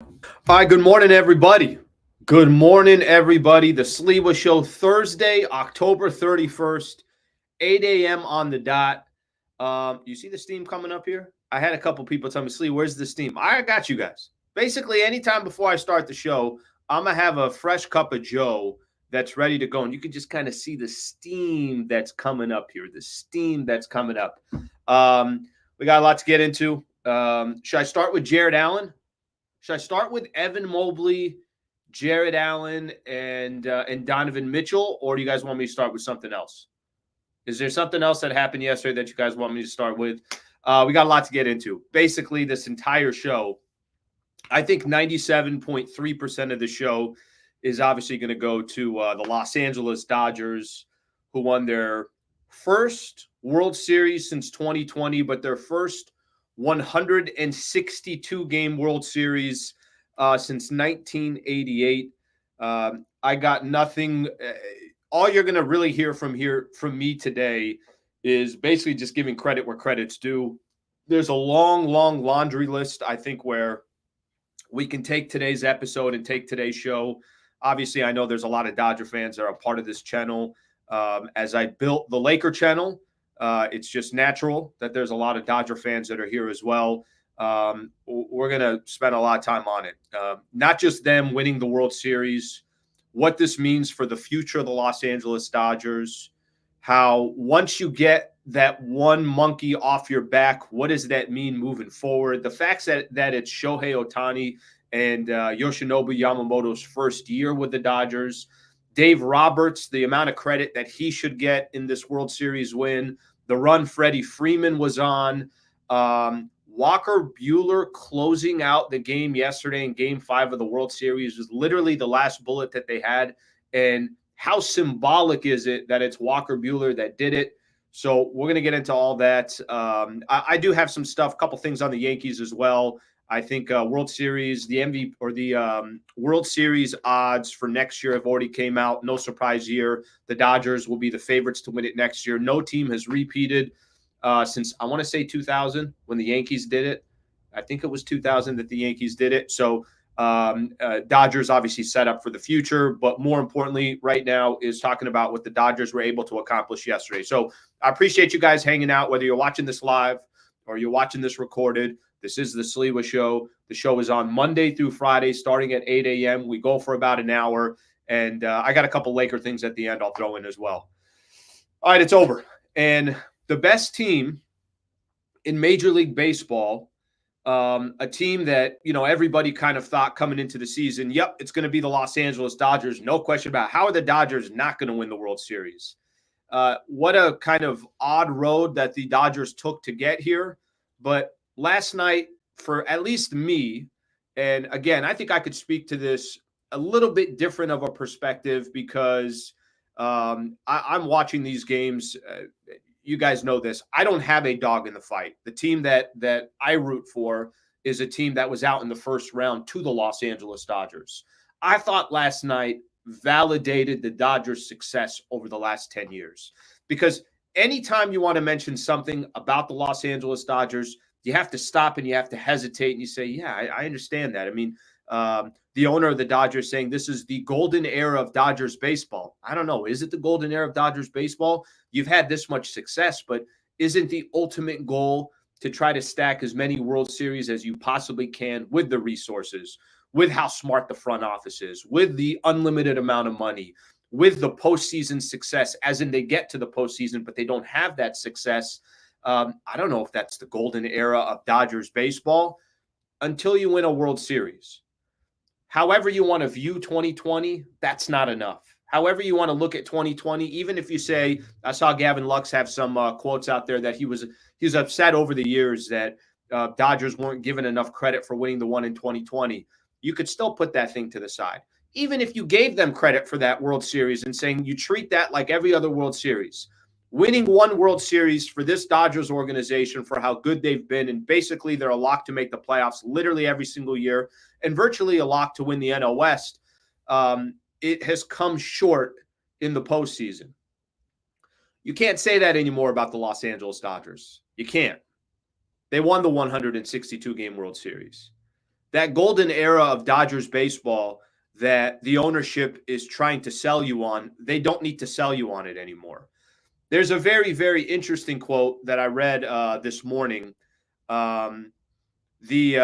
All right, good morning, everybody. Good morning, everybody. The Sliwa Show, Thursday, October 31st, 8 a.m. on the dot. You see the steam coming up here? I had a couple people tell me, Slee, where's the steam? I got you guys. Basically, anytime before I start the show, I'm going to have a fresh cup of Joe that's ready to go. And you can just kind of see the steam that's coming up here, the steam that's coming up. We got a lot to get into. Should I start with Jared Allen? Should I start with Evan Mobley, Jared Allen, and Donovan Mitchell, or do you guys want me to start with something else? Is there something else that happened yesterday that you guys want me to start with? We got a lot to get into. Basically, this entire show, I think 97.3% of the show is obviously going to go to the Los Angeles Dodgers, who won their first World Series since 2020, but their first 162 game World Series since 1988. I got nothing. All you're going to really hear from me today is basically just giving credit where credit's due. There's a long laundry list, I think, where we can take today's episode and take today's show. Obviously, I know there's a lot of Dodger fans that are a part of this channel. As I built the Laker channel, it's just natural that there's a lot of Dodger fans that are here as well. We're going to spend a lot of time on it. Not just them winning the World Series, what this means for the future of the Los Angeles Dodgers, how once you get that one monkey off your back, what does that mean moving forward? The fact that it's Shohei Ohtani and Yoshinobu Yamamoto's first year with the Dodgers, Dave Roberts, the amount of credit that he should get in this World Series win, the run Freddie Freeman was on, Walker Buehler closing out the game yesterday in Game 5 of the World Series was literally the last bullet that they had. And how symbolic is it that it's Walker Buehler that did it? So we're going to get into all that. I do have some stuff, a couple things on the Yankees as well. I think World Series, the MVP or the World Series odds for next year have already came out. No surprise here. The Dodgers will be the favorites to win it next year. No team has repeated since I want to say 2000 when the Yankees did it. I think it was 2000 that the Yankees did it. So Dodgers obviously set up for the future, but more importantly, right now is talking about what the Dodgers were able to accomplish yesterday. So I appreciate you guys hanging out, whether you're watching this live or you're watching this recorded. This is the Sliwa Show. The show is on Monday through Friday, starting at 8 a.m. We go for about an hour, and I got a couple Laker things at the end I'll throw in as well. All right, it's over. And the best team in Major League Baseball, a team that, everybody kind of thought coming into the season, yep, it's going to be the Los Angeles Dodgers. No question about it. How are the Dodgers not going to win the World Series? What a kind of odd road that the Dodgers took to get here. But last night, for at least me, and again, I think I could speak to this a little bit different of a perspective because I'm watching these games. You guys know this. I don't have a dog in the fight. The team that I root for is a team that was out in the first round to the Los Angeles Dodgers. I thought last night validated the Dodgers' success over the last 10 years because anytime you want to mention something about the Los Angeles Dodgers, you have to stop and you have to hesitate and you say, yeah, I understand that. I mean, the owner of the Dodgers saying this is the golden era of Dodgers baseball. I don't know. Is it the golden era of Dodgers baseball? You've had this much success, but isn't the ultimate goal to try to stack as many World Series as you possibly can with the resources, with how smart the front office is, with the unlimited amount of money, with the postseason success, as in they get to the postseason, but they don't have that success. I don't know if that's the golden era of Dodgers baseball until you win a World Series. However you want to view 2020, that's not enough. However you want to look at 2020, even if you say, I saw Gavin Lux have some quotes out there that he was upset over the years that Dodgers weren't given enough credit for winning the one in 2020. You could still put that thing to the side. Even if you gave them credit for that World Series and saying you treat that like every other World Series, winning one World Series for this Dodgers organization for how good they've been, and basically they're a lock to make the playoffs literally every single year and virtually a lock to win the NL West, it has come short in the postseason. You can't say that anymore about the Los Angeles Dodgers. You can't. They won the 162-game World Series. that golden era of Dodgers baseball that the ownership is trying to sell you on, they don't need to sell you on it anymore. There's a very, very interesting quote that I read this morning. Um, the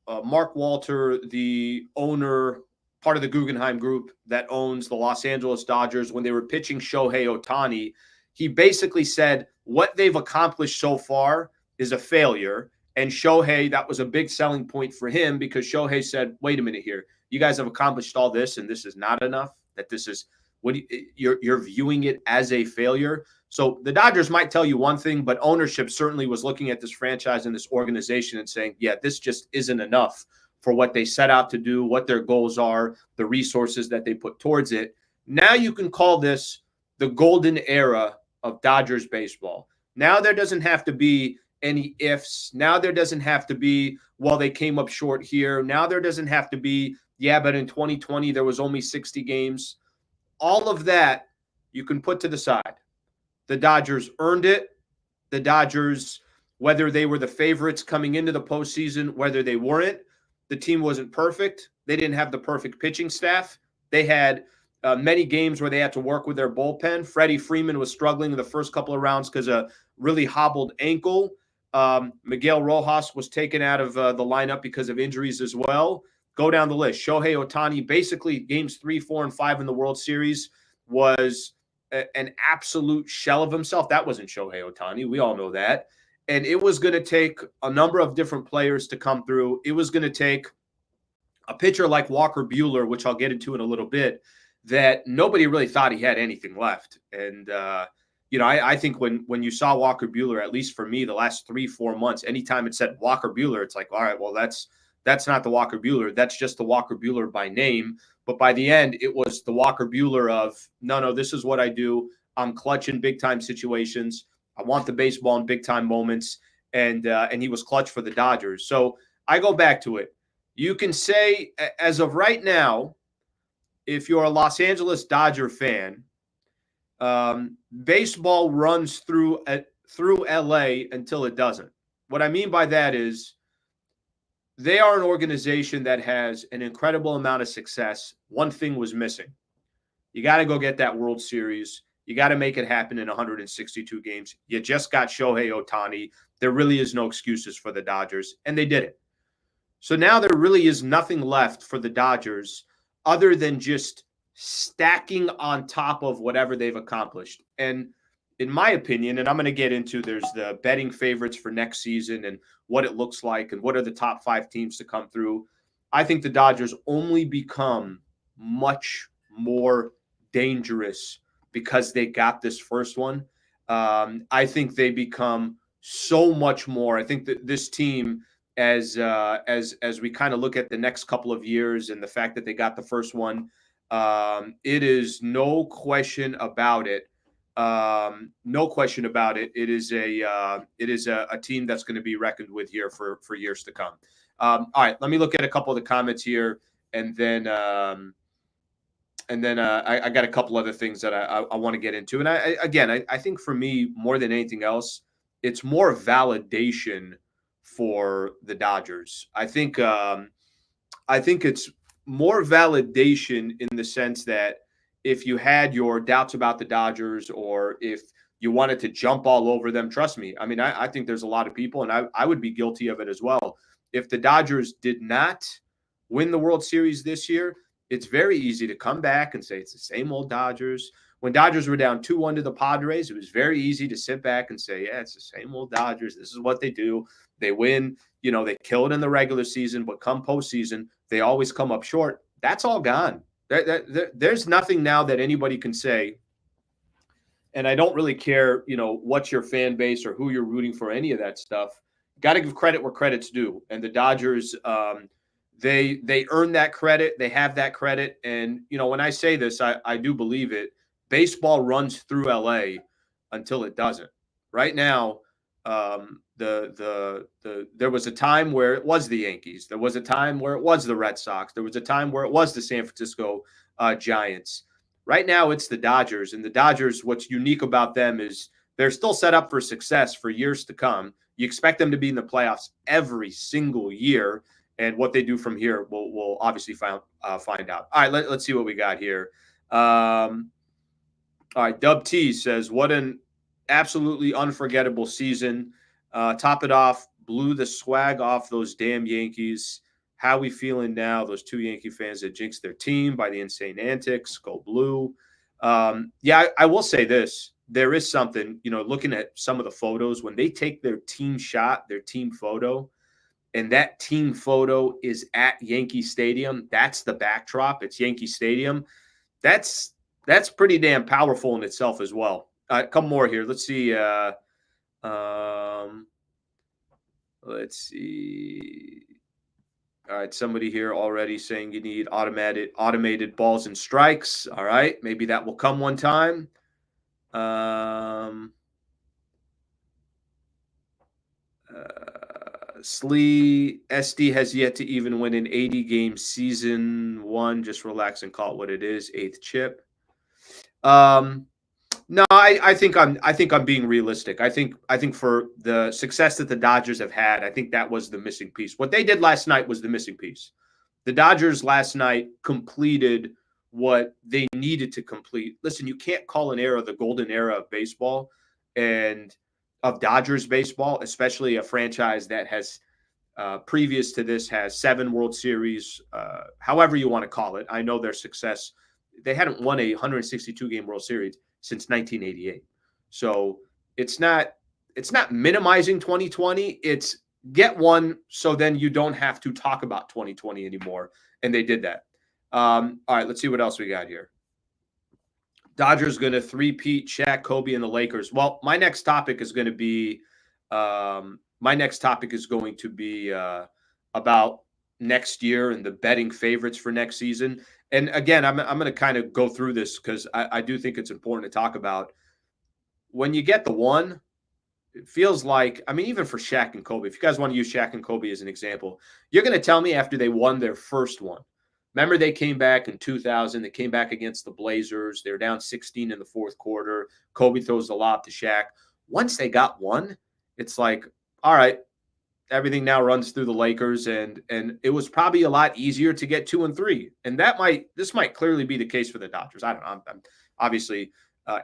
Mark Walter, the owner, part of the Guggenheim Group that owns the Los Angeles Dodgers, when they were pitching Shohei Ohtani, he basically said what they've accomplished so far is a failure. And Shohei, that was a big selling point for him because Shohei said, "Wait a minute here, you guys have accomplished all this, and this is not enough. That this is what you're viewing it as a failure." So the Dodgers might tell you one thing, but ownership certainly was looking at this franchise and this organization and saying, yeah, this just isn't enough for what they set out to do, what their goals are, the resources that they put towards it. Now you can call this the golden era of Dodgers baseball. Now there doesn't have to be any ifs. Now there doesn't have to be, well, they came up short here. Now there doesn't have to be, yeah, but in 2020 there was only 60 games. All of that you can put to the side. The Dodgers earned it. The Dodgers, whether they were the favorites coming into the postseason, whether they weren't, the team wasn't perfect. They didn't have the perfect pitching staff. They had many games where they had to work with their bullpen. Freeman was struggling in the first couple of rounds because of a really hobbled ankle. Miguel Rojas was taken out of the lineup because of injuries as well. Go down the list. Shohei Ohtani, basically games 3, 4, and 5 in the World Series was an absolute shell of himself. That wasn't Shohei Ohtani. We all know that. And it was going to take a number of different players to come through. It was going to take a pitcher like Walker Buehler, which I'll get into in a little bit, that nobody really thought he had anything left. And, I think when you saw Walker Buehler, at least for me, the last 3-4 months, anytime it said Walker Buehler, it's like, all right, well, that's not the Walker Buehler. That's just the Walker Buehler by name. But by the end, it was the Walker Buehler of, no, this is what I do. I'm clutch in big-time situations. I want the baseball in big-time moments. And he was clutch for the Dodgers. So I go back to it. You can say, as of right now, if you're a Los Angeles Dodger fan, baseball runs through LA until it doesn't. What I mean by that is they are an organization that has an incredible amount of success. One thing was missing. You got to go get that World Series. You got to make it happen in 162 games. You just got Shohei Ohtani. There really is no excuses for the Dodgers, and they did it. So now there really is nothing left for the Dodgers other than just stacking on top of whatever they've accomplished. And in my opinion, and I'm going to get into, there's the betting favorites for next season and what it looks like and what are the top 5 teams to come through. I think the Dodgers only become much more dangerous because they got this first one. I think they become so much more. I think that this team, as we kind of look at the next couple of years and the fact that they got the first one, it is no question about it. No question about it. It is a team that's going to be reckoned with here for years to come. All right, let me look at a couple of the comments here, and then I got a couple other things that I want to get into. And I think for me, more than anything else, it's more validation for the Dodgers. I think it's more validation in the sense that if you had your doubts about the Dodgers or if you wanted to jump all over them, trust me. I mean, I think there's a lot of people, and I would be guilty of it as well. If the Dodgers did not win the World Series this year, it's very easy to come back and say it's the same old Dodgers. When Dodgers were down 2-1 to the Padres, it was very easy to sit back and say, yeah, it's the same old Dodgers. This is what they do. They win. They kill it in the regular season, but come postseason, they always come up short. That's all gone. There's nothing now that anybody can say, and I don't really care, what's your fan base or who you're rooting for, any of that stuff. Got to give credit where credit's due. And the Dodgers, they earn that credit. They have that credit. And, when I say this, I do believe it. Baseball runs through LA until it doesn't. Right now, there was a time where it was the Yankees. There was a time where it was the Red Sox. There was a time where it was the San Francisco Giants. Right now, it's the Dodgers. And the Dodgers, what's unique about them is they're still set up for success for years to come. You expect them to be in the playoffs every single year. And what they do from here, we'll obviously find out. All right, let's see what we got here. All right, Dub T says, what an absolutely unforgettable season. Top it off, blew the swag off those damn Yankees. How we feeling now? Those two Yankee fans that jinxed their team by the insane antics. Go blue. Yeah, I will say this. There is something, looking at some of the photos, when they take their team shot, their team photo, and that team photo is at Yankee Stadium. That's the backdrop. It's Yankee Stadium. That's pretty damn powerful in itself as well. Couple more here. Let's see. Let's see. All right, somebody here already saying you need automated balls and strikes. All right, maybe that will come one time. Slee SD has yet to even win an 80-game season one. Just relax and call it what it is. 8th chip. No, I think I'm being realistic. I think for the success that the Dodgers have had, I think that was the missing piece. What they did last night was the missing piece. The Dodgers last night completed what they needed to complete. Listen, you can't call an era the golden era of baseball and of Dodgers baseball, especially a franchise that has previous to this has 7 World Series, however you want to call it. I know their success. They hadn't won a 162-game World Series since 1988. So it's not minimizing 2020. It's get one so then you don't have to talk about 2020 anymore. And they did that. All right, let's see what else we got here. Dodgers going to three-peat Shaq, Kobe, and the Lakers. Well, my next topic is going to be about next year and the betting favorites for next season. And again, I'm going to kind of go through this because I do think it's important to talk about. When you get the one, it feels like, even for Shaq and Kobe, if you guys want to use Shaq and Kobe as an example, you're going to tell me after they won their first one. Remember, they came back in 2000. They came back against the Blazers. They were down 16 in the fourth quarter. Kobe throws the lob to Shaq. Once they got one, it's like, all right, everything now runs through the Lakers, and it was probably a lot easier to get 2 and 3. And this might clearly be the case for the Dodgers. I don't know. Obviously,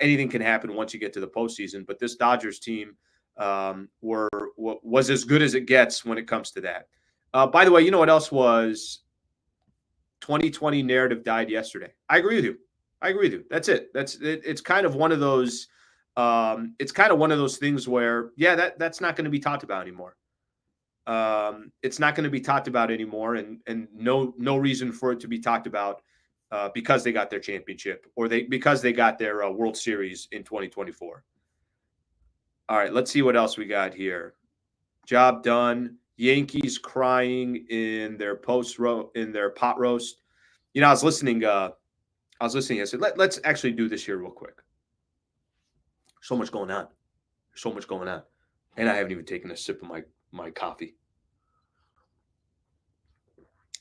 anything can happen once you get to the postseason, but this Dodgers team was as good as it gets when it comes to that. By the way, you know what else was? 2020 narrative died yesterday. I agree with you. That's it. It's kind of one of those. It's kind of one of those things where, yeah, that's not going to be talked about anymore. It's not going to be talked about anymore, and no reason for it to be talked about because they got their championship or because they got their World Series in 2024. All right, let's see what else we got here. Job done. Yankees crying in their pot roast. I was listening. I said, let's actually do this here real quick. So much going on. And I haven't even taken a sip of my coffee.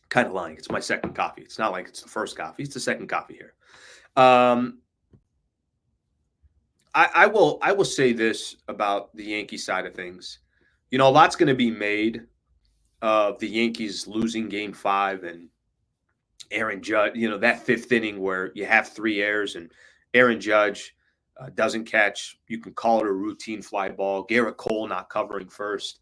Kind of lying. It's my second coffee. It's not like it's the first coffee. It's the second coffee here. I will say this about the Yankee side of things. A lot's going to be made of the Yankees losing Game 5 and Aaron Judge, that 5th inning where you have 3 errors and Aaron Judge doesn't catch. You can call it a routine fly ball. Garrett Cole not covering first.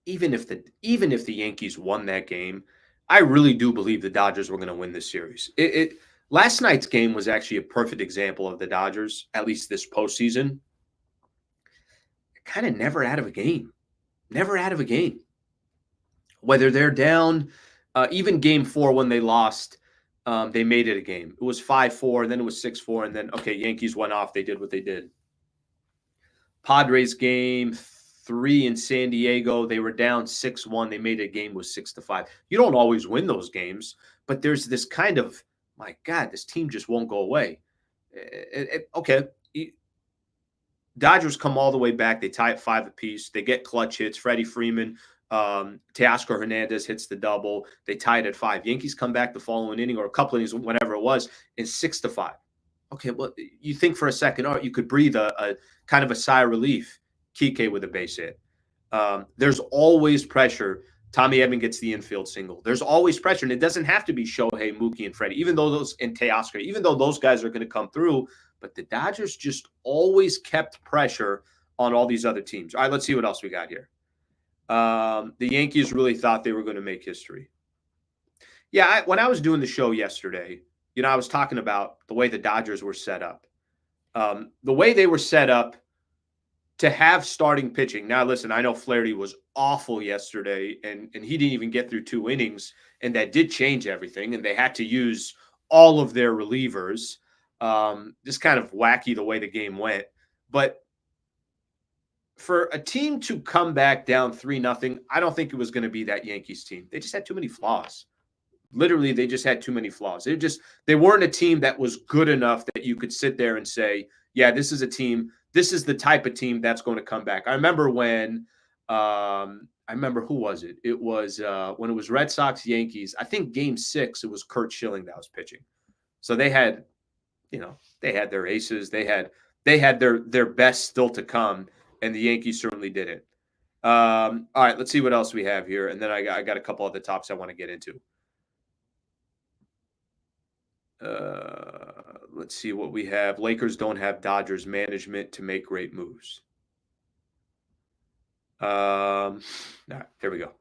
Even if the Yankees won that game, I really do believe the Dodgers were going to win this series. Last night's game was actually a perfect example of the Dodgers, at least this postseason. Kind of never out of a game. Whether they're down, even Game 4 when they lost, they made it a game. It was 5-4, and then it was 6-4, and then, okay, Yankees went off. They did what they did. Padres Game 3 in San Diego, they were down 6-1. They made a game with 6-5. You don't always win those games, but there's this kind of, my God, this team just won't go away. Okay. Dodgers come all the way back. They tie at 5 apiece. They get clutch hits. Freddie, Freeman, Teoscar Hernandez hits the double. They tie it at 5. Yankees come back the following inning or a couple innings, whenever it was, in 6-5. Okay, well, you think for a second, you could breathe a kind of a sigh of relief. Kike with a base hit. There's always pressure. Tommy Edman gets the infield single. There's always pressure, and it doesn't have to be Shohei, Mookie, and Freddie, even though and Teoscar, even though those guys are going to come through. But the Dodgers just always kept pressure on all these other teams. All right, let's see what else we got here. The Yankees really thought they were going to make history. Yeah, when I was doing the show yesterday, I was talking about the way the Dodgers were set up. The way they were set up to have starting pitching. Now, listen, I know Flaherty was awful yesterday, and he didn't even get through 2 innings, and that did change everything, and they had to use all of their relievers. Just kind of wacky the way the game went. But for a team to come back down 3-0, I don't think it was going to be that Yankees team. They just had too many flaws. Literally, they just had too many flaws. They weren't a team that was good enough that you could sit there and say, yeah, this is a team. This is the type of team that's going to come back. I remember when who was it? It was when it was Red Sox Yankees. I think Game 6, it was Curt Schilling that was pitching. So they had, they had their aces. They had their best still to come, and the Yankees certainly didn't. All right, let's see what else we have here, and then I got a couple other topics I want to get into. Let's see what we have. Lakers don't have Dodgers management to make great moves. There we go.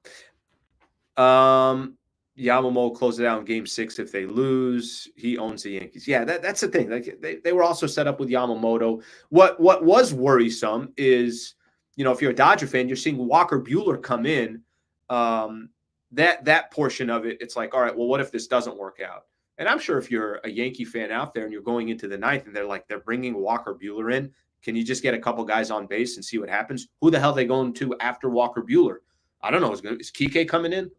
Yamamoto closed it out in Game 6 if they lose. He owns the Yankees. Yeah, that's the thing. Like they were also set up with Yamamoto. What was worrisome is, if you're a Dodger fan, you're seeing Walker Buehler come in. That portion of it, it's like, all right, well, what if this doesn't work out? And I'm sure if you're a Yankee fan out there and you're going into the 9th and they're bringing Walker Buehler in, can you just get a couple guys on base and see what happens? Who the hell are they going to after Walker Buehler? I don't know. Is Kike coming in?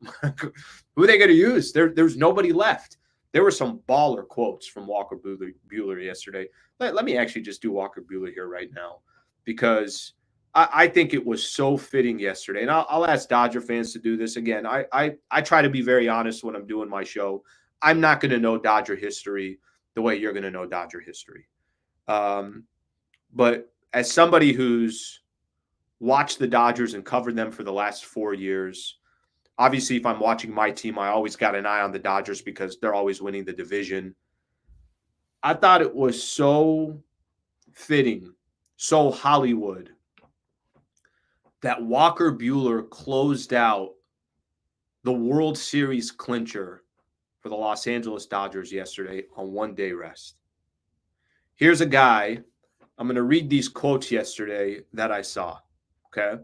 Who are they going to use? There's nobody left. There were some baller quotes from Walker Buehler yesterday. Let me actually just do Walker Buehler here right now, because I think it was so fitting yesterday. And I'll ask Dodger fans to do this again. I try to be very honest when I'm doing my show. I'm not going to know Dodger history the way you're going to know Dodger history. But as somebody who's watched the Dodgers and covered them for the last 4 years, obviously, if I'm watching my team, I always got an eye on the Dodgers because they're always winning the division. I thought it was so fitting, so Hollywood, that Walker Buehler closed out the World Series clincher for the Los Angeles Dodgers yesterday on 1-day rest. Here's a guy. I'm going to read these quotes yesterday that I saw. Okay.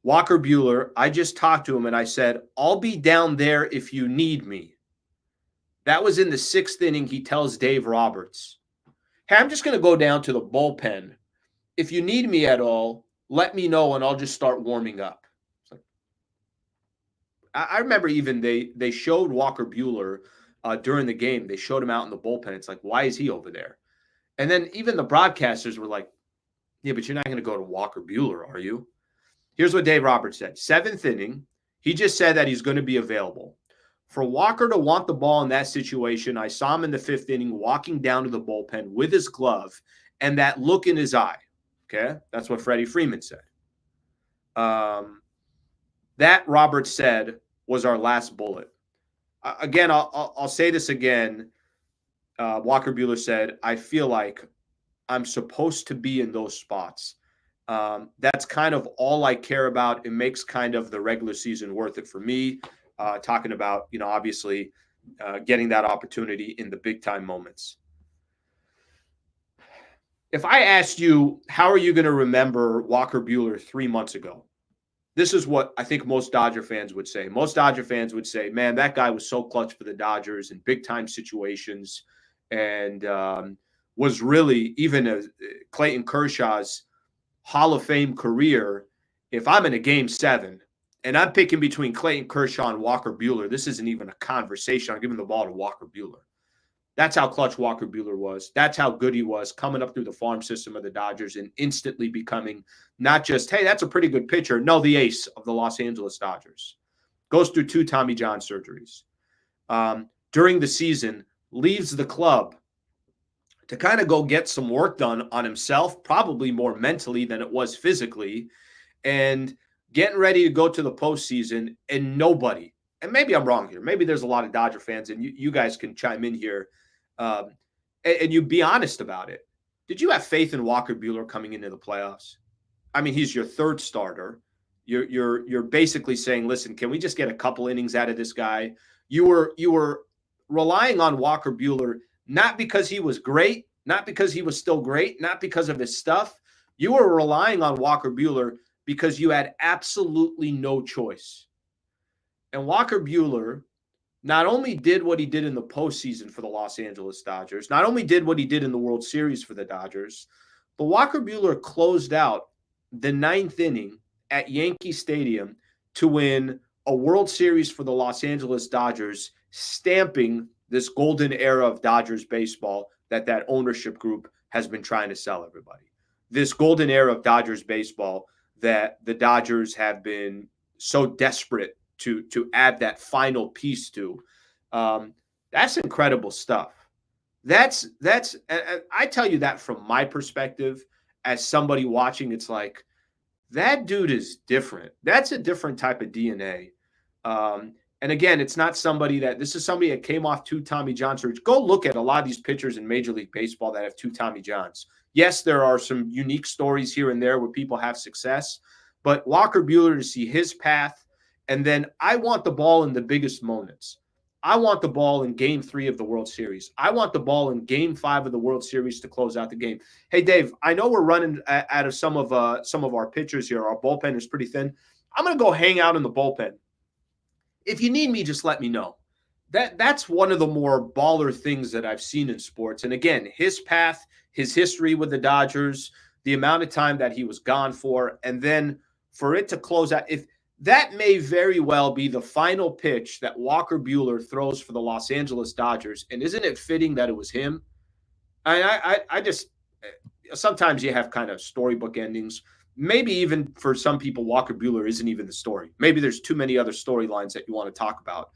Walker Buehler, I just talked to him and I said, I'll be down there if you need me. That was in the 6th inning. He tells Dave Roberts, hey, I'm just going to go down to the bullpen. If you need me at all, let me know and I'll just start warming up. I remember even they showed Walker Buehler during the game. They showed him out in the bullpen. It's like, why is he over there? And then even the broadcasters were like, yeah, but you're not going to go to Walker Buehler, are you? Here's what Dave Roberts said. 7th inning, he just said that he's going to be available. For Walker to want the ball in that situation, I saw him in the 5th inning walking down to the bullpen with his glove and that look in his eye. Okay? That's what Freddie Freeman said. That, Roberts said, was our last bullet. Again, I'll say this again. Walker Buehler said, I feel like I'm supposed to be in those spots. That's kind of all I care about. It makes kind of the regular season worth it for me. Talking about, obviously getting that opportunity in the big time moments. If I asked you, how are you going to remember Walker Buehler 3 months ago? This is what I think most Dodger fans would say. Most Dodger fans would say, man, that guy was so clutch for the Dodgers in big time situations, and was really, even Clayton Kershaw's Hall of Fame career. If I'm in a Game 7 and I'm picking between Clayton Kershaw and Walker Buehler, this isn't even a conversation. I'm giving the ball to Walker Buehler. That's how clutch Walker Buehler was. That's how good he was coming up through the farm system of the Dodgers and instantly becoming not just, hey, that's a pretty good pitcher. No, the ace of the Los Angeles Dodgers. Goes through 2 Tommy John surgeries. During the season, leaves the club to kind of go get some work done on himself, probably more mentally than it was physically. And getting ready to go to the postseason, and nobody, and maybe I'm wrong here, maybe there's a lot of Dodger fans, and you guys can chime in here, um, and you be honest about it. Did you have faith in Walker Buehler coming into the playoffs? I mean, he's your third starter. You're basically saying, listen, can we just get a couple innings out of this guy? You were relying on Walker Buehler not because he was great, not because he was still great, not because of his stuff. You were relying on Walker Buehler because you had absolutely no choice. And Walker Buehler not only did what he did in the postseason for the Los Angeles Dodgers, not only did what he did in the World Series for the Dodgers, but Walker Buehler closed out the ninth inning at Yankee Stadium to win a World Series for the Los Angeles Dodgers, stamping this golden era of Dodgers baseball that ownership group has been trying to sell everybody. This golden era of Dodgers baseball that the Dodgers have been so desperate to add that final piece to. That's incredible stuff. That's I tell you that from my perspective as somebody watching, it's like, that dude is different. That's a different type of DNA. And again, it's not somebody this is somebody that came off 2 Tommy John surgeries. Go look at a lot of these pitchers in Major League Baseball that have 2 Tommy Johns. Yes, there are some unique stories here and there where people have success, but Walker Buehler, to see his path, and then I want the ball in the biggest moments. I want the ball in Game 3 of the World Series. I want the ball in Game 5 of the World Series to close out the game. Hey, Dave, I know we're running out of some of our pitchers here. Our bullpen is pretty thin. I'm going to go hang out in the bullpen. If you need me, just let me know. That's one of the more baller things that I've seen in sports. And again, his path, his history with the Dodgers, the amount of time that he was gone for, and then for it to close out. If that may very well be the final pitch that Walker Buehler throws for the Los Angeles Dodgers. And isn't it fitting that it was him? I just, sometimes you have kind of storybook endings. Maybe even for some people, Walker Buehler isn't even the story. Maybe there's too many other storylines that you want to talk about.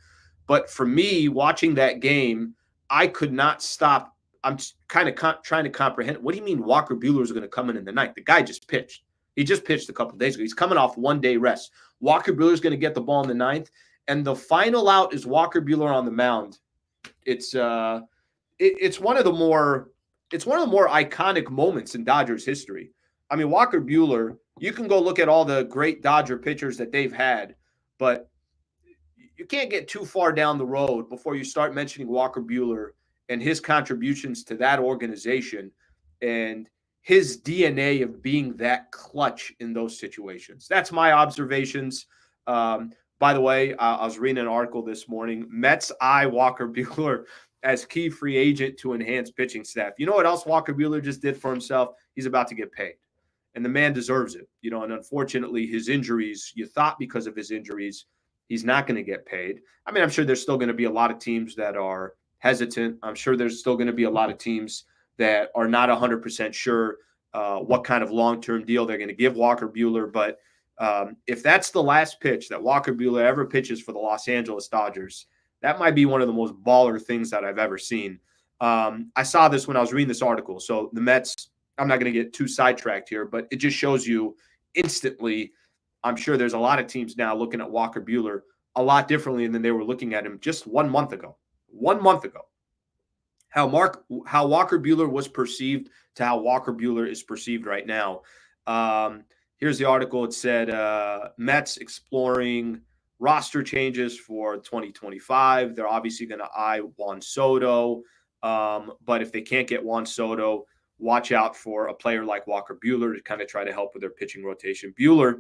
But for me, watching that game, I could not stop. I'm kind of trying to comprehend. What do you mean Walker Buehler is going to come in the ninth? The guy just pitched. He just pitched a couple of days ago. He's coming off 1 day rest. Walker Buehler is going to get the ball in the ninth, and the final out is Walker Buehler on the mound. It's one of the more iconic moments in Dodgers history. I mean, Walker Buehler, you can go look at all the great Dodger pitchers that they've had, but you can't get too far down the road before you start mentioning Walker Buehler and his contributions to that organization and his DNA of being that clutch in those situations. That's my observations. By the way, I was reading an article this morning. Mets eye Walker Buehler as key free agent to enhance pitching staff. You know what else Walker Buehler just did for himself? He's about to get paid. And the man deserves it. And unfortunately, his injuries, you thought because of his injuries, he's not going to get paid. I mean, I'm sure there's still going to be a lot of teams that are hesitant. I'm sure there's still going to be a lot of teams that are not 100% sure what kind of long-term deal they're going to give Walker Buehler. But if that's the last pitch that Walker Buehler ever pitches for the Los Angeles Dodgers, that might be one of the most baller things that I've ever seen. I saw this when I was reading this article. So the Mets, I'm not going to get too sidetracked here, but it just shows you instantly, I'm sure there's a lot of teams now looking at Walker Buehler a lot differently than they were looking at him just 1 month ago. 1 month ago. How Walker Buehler was perceived to how Walker Buehler is perceived right now. Here's the article. It said Mets exploring roster changes for 2025. They're obviously going to eye Juan Soto. But if they can't get Juan Soto, watch out for a player like Walker Buehler to kind of try to help with their pitching rotation. Buehler,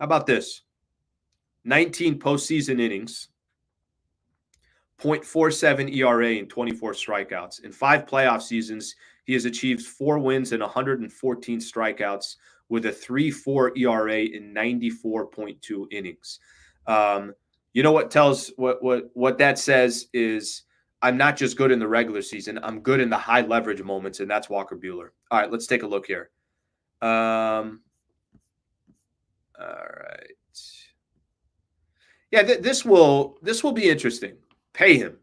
how about this? 19 postseason innings, 0.47 ERA and 24 strikeouts. In 5 playoff seasons, he has achieved 4 wins and 114 strikeouts with a 3.4 ERA in 94.2 innings. You know what that says is I'm not just good in the regular season. I'm good in the high leverage moments, and that's Walker Buehler. All right, let's take a look here. All right. Yeah, this will be interesting. Pay him.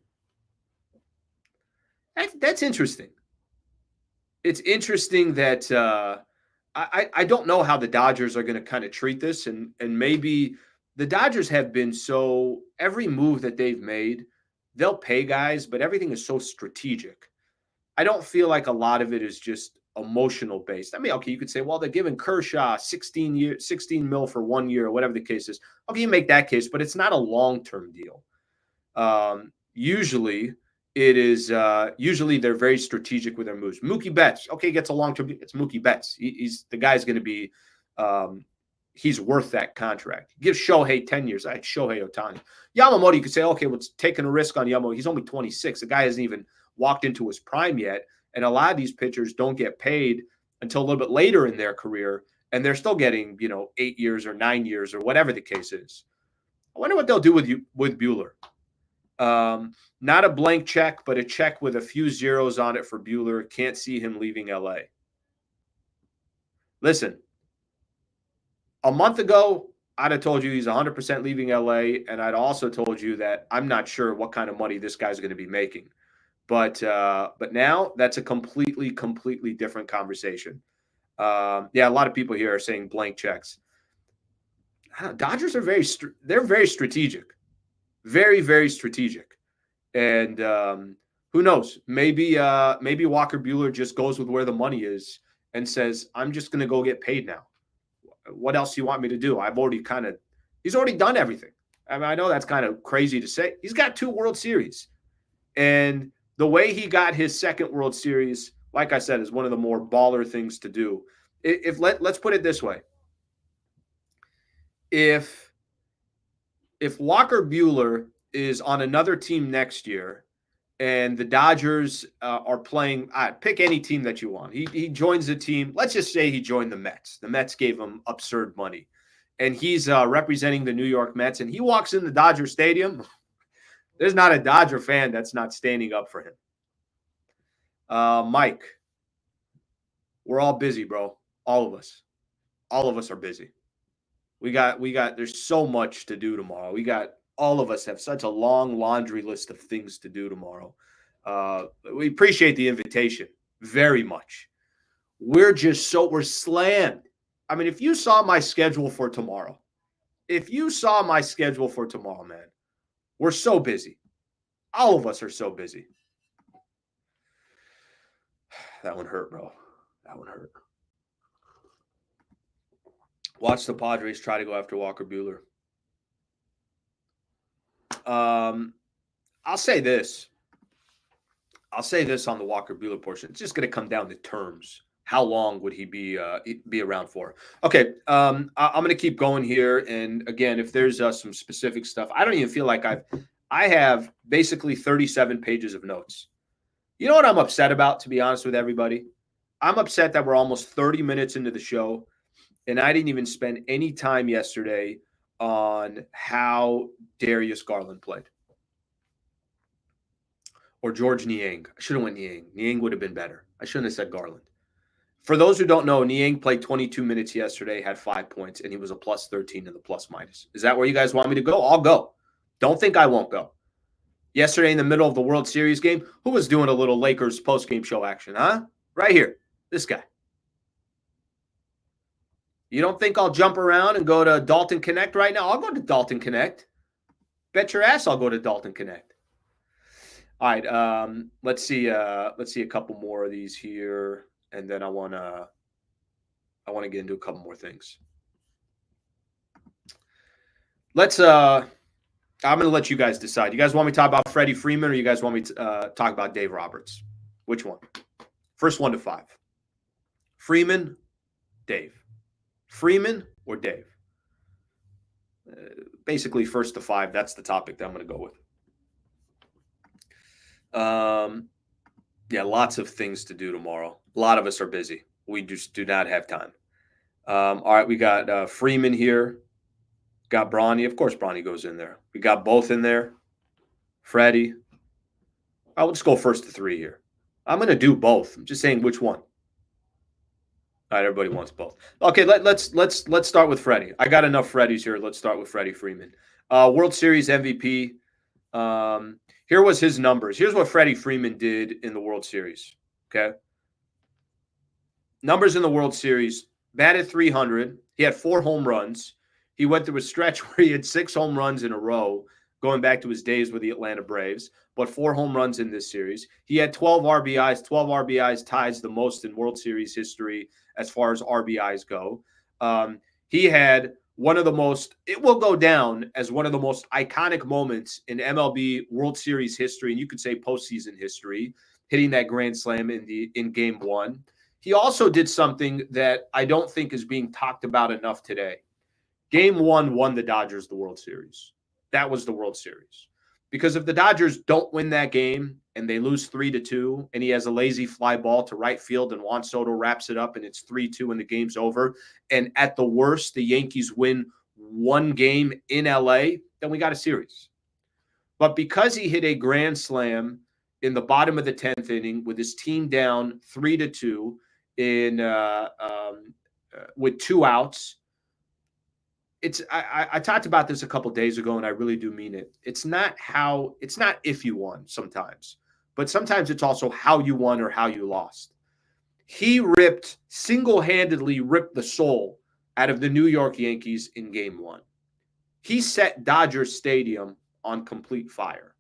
That's interesting. It's interesting that I don't know how the Dodgers are going to kind of treat this, and maybe the Dodgers have been so every move that they've made, they'll pay guys, but everything is so strategic. I don't feel like a lot of it is just emotional based. I mean, okay, you could say, well, they're giving Kershaw 16 mil for 1 year, or whatever the case is. Okay, you make that case, but it's not a long-term deal. Usually it is usually they're very strategic with their moves. Mookie Betts, okay, gets a long-term. It's Mookie Betts. He's the guy's going to be he's worth that contract. Give Shohei 10 years. I had Shohei Ohtani. Yamamoto, you could say, okay, well, it's taking a risk on Yamamoto. He's only 26. The guy hasn't even walked into his prime yet. And a lot of these pitchers don't get paid until a little bit later in their career, and they're still getting, 8 years or 9 years or whatever the case is. I wonder what they'll do with Buehler. Not a blank check, but a check with a few zeros on it for Buehler. Can't see him leaving LA. Listen, a month ago, I'd have told you he's 100% leaving LA, and I'd also told you that I'm not sure what kind of money this guy's going to be making. But now that's a completely different conversation. Yeah, a lot of people here are saying blank checks. Dodgers are they're very strategic, very strategic, and who knows? Maybe Walker Buehler just goes with where the money is and says, "I'm just going to go get paid now. What else do you want me to do? He's already done everything." I mean, I know that's kind of crazy to say. He's got 2 World Series, and the way he got his second World Series, like I said, is one of the more baller things to do. Let's put it this way. If Walker Buehler is on another team next year and the Dodgers are playing, pick any team that you want. He joins the team. Let's just say he joined the Mets. The Mets gave him absurd money. And he's representing the New York Mets. And he walks in the Dodger Stadium. There's not a Dodger fan that's not standing up for him. Mike, we're all busy, bro. All of us. All of us are busy. There's so much to do tomorrow. All of us have such a long laundry list of things to do tomorrow. We appreciate the invitation very much. We're slammed. I mean, if you saw my schedule for tomorrow, man, we're so busy. All of us are so busy. That one hurt, bro. That one hurt. Watch the Padres try to go after Walker Buehler. I'll say this on the Walker Buehler portion. It's just going to come down to terms. How long would he be around for? Okay, I'm going to keep going here. And again, if there's some specific stuff, I don't even feel like I have basically 37 pages of notes. You know what I'm upset about, to be honest with everybody? I'm upset that we're almost 30 minutes into the show, and I didn't even spend any time yesterday on how Darius Garland played. Or George Niang. I should have went Niang. Niang would have been better. I shouldn't have said Garland. For those who don't know, Niang played 22 minutes yesterday, had 5 points, and he was a plus 13 in the plus minus. Is that where you guys want me to go? I'll go. Don't think I won't go. Yesterday in the middle of the World Series game, who was doing a little Lakers post-game show action, huh? Right here. This guy. You don't think I'll jump around and go to Dalton Connect right now? I'll go to Dalton Connect. Bet your ass I'll go to Dalton Connect. All right, let's see a couple more of these here, and then I want to get into a couple more things. I'm going to let you guys decide. You guys want me to talk about Freddie Freeman, or you guys want me to talk about Dave Roberts? Which one? First 1 to 5. Freeman, Dave. Freeman or Dave? Basically, 1st to 5. That's the topic that I'm going to go with. Yeah, lots of things to do tomorrow. A lot of us are busy. We just do not have time. All right, we got Freeman here. Got Bronny. Of course, Bronny goes in there. We got both in there. Freddie. I'll just go 1st to 3 here. I'm going to do both. I'm just saying which one. All right, everybody wants both. Okay, let's start with Freddie. I got enough Freddies here. Let's start with Freddie Freeman. World Series MVP. Here was his numbers. Here's what Freddie Freeman did in the World Series. Okay. Numbers in the World Series. batted 300. He had 4 home runs. He went through a stretch where he had 6 home runs in a row, going back to his days with the Atlanta Braves, but 4 home runs in this series. He had 12 RBIs. 12 RBIs ties the most in World Series history as far as RBIs go. He had one of the most, it will go down as one of the most iconic moments in MLB World Series history, and you could say postseason history, hitting that grand slam in game 1. He also did something that I don't think is being talked about enough today. Game 1 won the Dodgers the World Series. That was the World Series. Because if the Dodgers don't win that game and they lose 3-2, and he has a lazy fly ball to right field and Juan Soto wraps it up and it's 3-2 and the game's over, and at the worst, the Yankees win one game in LA, then we got a series. But because he hit a grand slam in the bottom of the 10th inning with his team down 3-2 with 2 outs, I talked about this a couple days ago, and I really do mean it. It's not if you won sometimes, but sometimes it's also how you won or how you lost. He single-handedly ripped the soul out of the New York Yankees in game 1. He set Dodger Stadium on complete fire.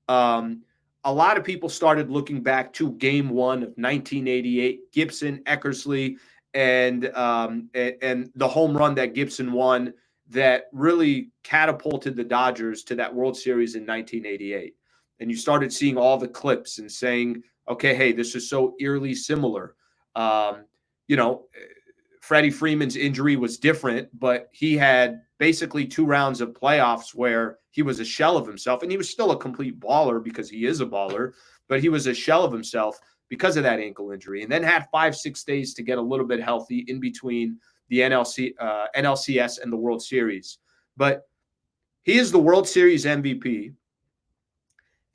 A lot of people started looking back to game 1 of 1988, Gibson, Eckersley, and the home run that Gibson won that really catapulted the Dodgers to that World Series in 1988. And you started seeing all the clips and saying, okay, hey, this is so eerily similar. Freddie Freeman's injury was different, but he had basically 2 rounds of playoffs where he was a shell of himself, and he was still a complete baller because he is a baller, but he was a shell of himself because of that ankle injury, and then had 5-6 days to get a little bit healthy in between the NLCS and the World Series. But he is the World Series MVP,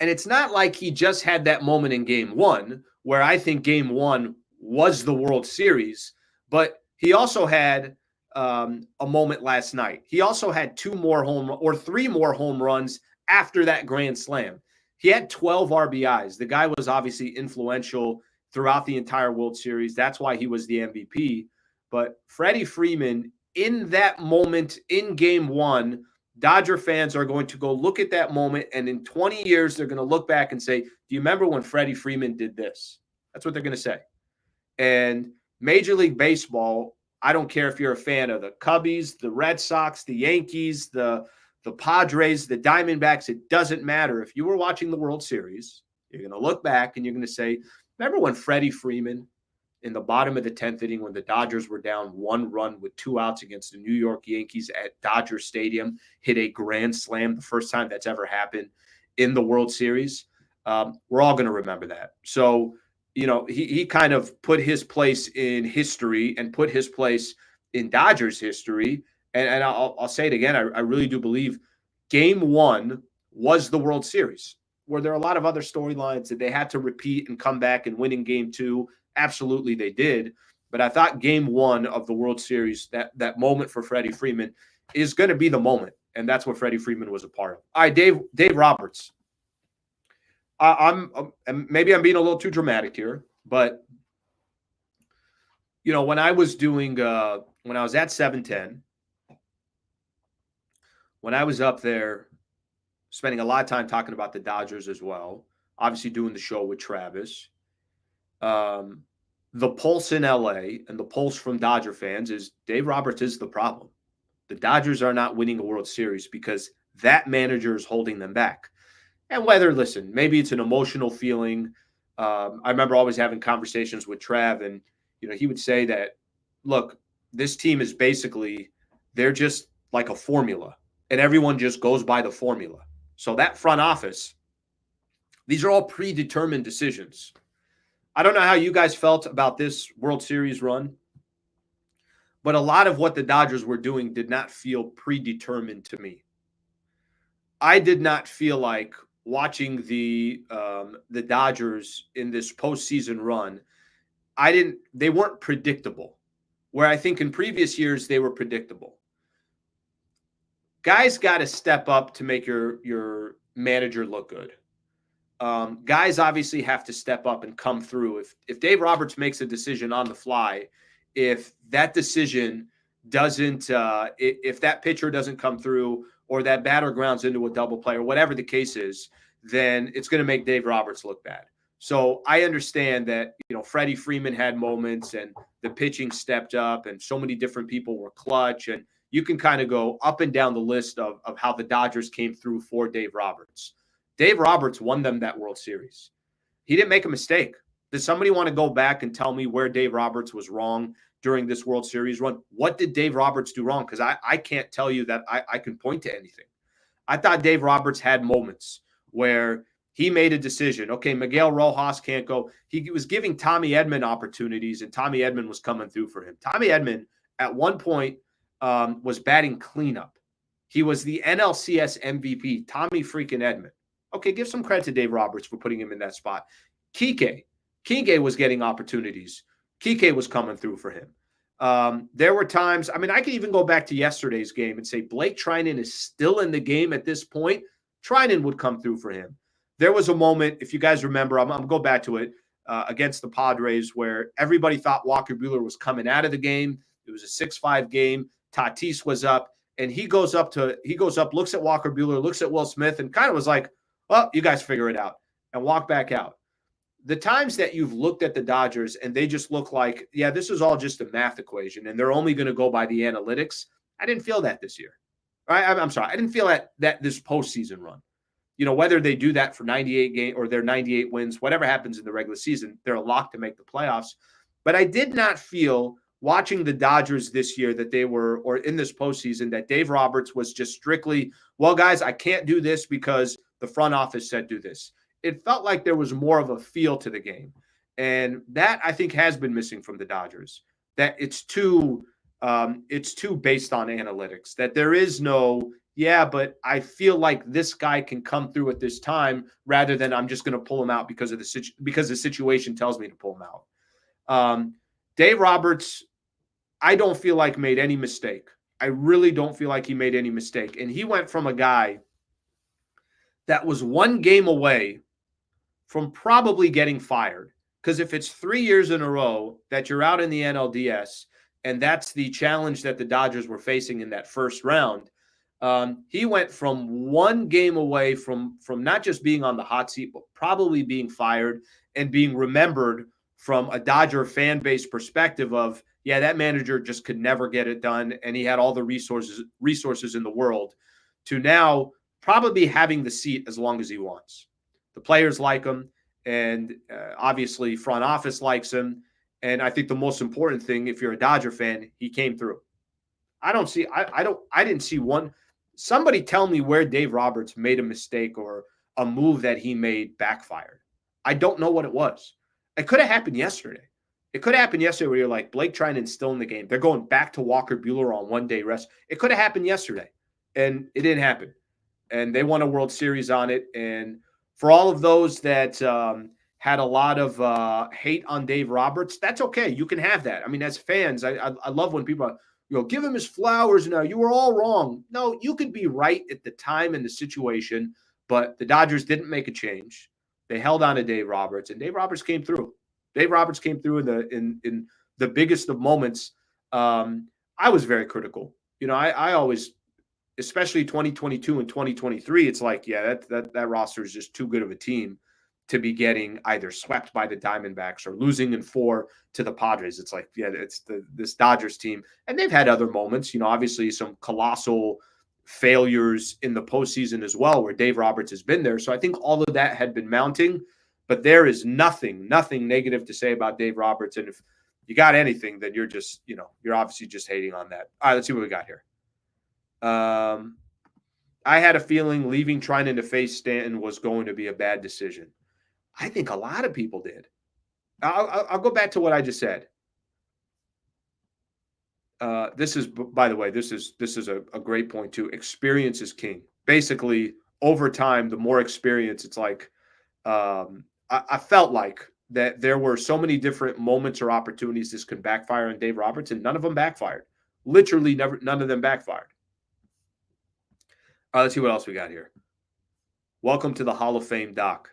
and it's not like he just had that moment in game 1, where I think game 1 was the World Series, but he also had a moment last night. He also had 3 more home runs after that grand slam. He had 12 RBIs. The guy was obviously influential throughout the entire World Series. That's why he was the MVP. But Freddie Freeman, in that moment in game 1, Dodger fans are going to go look at that moment, and in 20 years, they're going to look back and say, do you remember when Freddie Freeman did this? That's what they're going to say. And Major League Baseball, I don't care if you're a fan of the Cubbies, the Red Sox, the Yankees, the Padres, the Diamondbacks, it doesn't matter. If you were watching the World Series, you're going to look back and you're going to say, remember when Freddie Freeman in the bottom of the 10th inning when the Dodgers were down 1 run with 2 outs against the New York Yankees at Dodger Stadium, hit a grand slam, the first time that's ever happened in the World Series? We're all going to remember that. So, he kind of put his place in history and put his place in Dodgers history. And I'll say it again. I really do believe game 1 was the World Series. Were there a lot of other storylines that they had to repeat and come back and win in game 2? Absolutely, they did. But I thought game 1 of the World Series, that moment for Freddie Freeman, is going to be the moment. And that's what Freddie Freeman was a part of. All right, Dave Roberts. Maybe I'm being a little too dramatic here, but when I was doing when I was at 710, when I was up there spending a lot of time talking about the Dodgers as well, obviously doing the show with Travis, the pulse in LA and the pulse from Dodger fans is Dave Roberts is the problem. The Dodgers are not winning a World Series because that manager is holding them back. And listen, maybe it's an emotional feeling. I remember always having conversations with Trav, and he would say that, look, this team is they're just like a formula, and everyone just goes by the formula. So that front office, these are all predetermined decisions. I don't know how you guys felt about this World Series run, but a lot of what the Dodgers were doing did not feel predetermined to me. I did not feel like watching the Dodgers in this postseason run, they weren't predictable, where I think in previous years they were predictable. Guys got to step up to make your manager look good. Guys obviously have to step up and come through. If Dave Roberts makes a decision on the fly if that decision doesn't, if that pitcher doesn't come through or that batter grounds into a double play or whatever the case is, then it's going to make Dave Roberts look bad. So I understand that, Freddie Freeman had moments and the pitching stepped up and so many different people were clutch. And you can kind of go up and down the list of how the Dodgers came through for Dave Roberts. Dave Roberts won them that World Series. He didn't make a mistake. Does somebody want to go back and tell me where Dave Roberts was wrong during this World Series run? What did Dave Roberts do wrong? Because I can't tell you that I can point to anything. I thought Dave Roberts had moments where he made a decision. Okay, Miguel Rojas can't go. He was giving Tommy Edman opportunities, and Tommy Edman was coming through for him. Tommy Edman, at one point, was batting cleanup. He was the NLCS MVP, Tommy freaking Edman. Okay, give some credit to Dave Roberts for putting him in that spot. Kike was getting opportunities. Kike was coming through for him. There were times, I could even go back to yesterday's game and say Blake Treinen is still in the game at this point. Treinen would come through for him. There was a moment, if you guys remember, I'm going to go back to it, against the Padres where everybody thought Walker Buehler was coming out of the game. It was a 6-5 game. Tatis was up, and he goes up, looks at Walker Buehler, looks at Will Smith, and kind of was like, well, you guys figure it out, and walk back out. The times that you've looked at the Dodgers and they just look like, yeah, this is all just a math equation and they're only going to go by the analytics. I didn't feel that this year. I'm sorry. I didn't feel that this postseason run. Whether they do that for 98 games or their 98 wins, whatever happens in the regular season, they're locked to make the playoffs. But I did not feel watching the Dodgers this year that they were, or in this postseason, that Dave Roberts was just strictly, well, guys, I can't do this because the front office said do this. It felt like there was more of a feel to the game. And that, I think, has been missing from the Dodgers, that it's too based on analytics, that there is no, yeah, but I feel like this guy can come through at this time rather than I'm just going to pull him out because the situation tells me to pull him out. Dave Roberts, I don't feel like made any mistake. I really don't feel like he made any mistake. And he went from a guy that was one game away from probably getting fired. Because if it's 3 years in a row that you're out in the NLDS, and that's the challenge that the Dodgers were facing in that first round, he went from one game away from not just being on the hot seat, but probably being fired and being remembered from a Dodger fan base perspective of, yeah, that manager just could never get it done, and he had all the resources in the world, to now probably having the seat as long as he wants. The players like him, and obviously front office likes him. And I think the most important thing, if you're a Dodger fan, he came through. I didn't see one. Somebody tell me where Dave Roberts made a mistake or a move that he made backfired. I don't know what it was. It could have happened yesterday. It could have happened yesterday where you're like, Blake Treinen's still in the game. They're going back to Walker Buehler on one-day rest. It could have happened yesterday, and it didn't happen. And they won a World Series on it. And for all of those that had a lot of hate on Dave Roberts, that's okay. You can have that. As fans, I love when people give him his flowers now. You were all wrong. No, you could be right at the time and the situation, but the Dodgers didn't make a change. They held on to Dave Roberts, and Dave Roberts came through. Dave Roberts came through in the biggest of moments. I was very critical. I always, especially 2022 and 2023, it's like, yeah, that roster is just too good of a team to be getting either swept by the Diamondbacks or losing in 4 to the Padres. It's like, yeah, it's this Dodgers team. And they've had other moments, obviously some colossal failures in the postseason as well, where Dave Roberts has been there. So I think all of that had been mounting, but there is nothing negative to say about Dave Roberts. And if you got anything, then you're just, you're obviously just hating on that. All right, let's see what we got here. I had a feeling leaving Treinen to face Stanton was going to be a bad decision. I think a lot of people did. I'll go back to what I just said. This is, by the way, this is a great point too. Experience is king. Basically, over time, the more experience, it's like, I felt like that there were so many different moments or opportunities this could backfire on Dave Roberts, and none of them backfired. Literally, none of them backfired. All right, let's see what else we got here. Welcome to the Hall of Fame, Doc.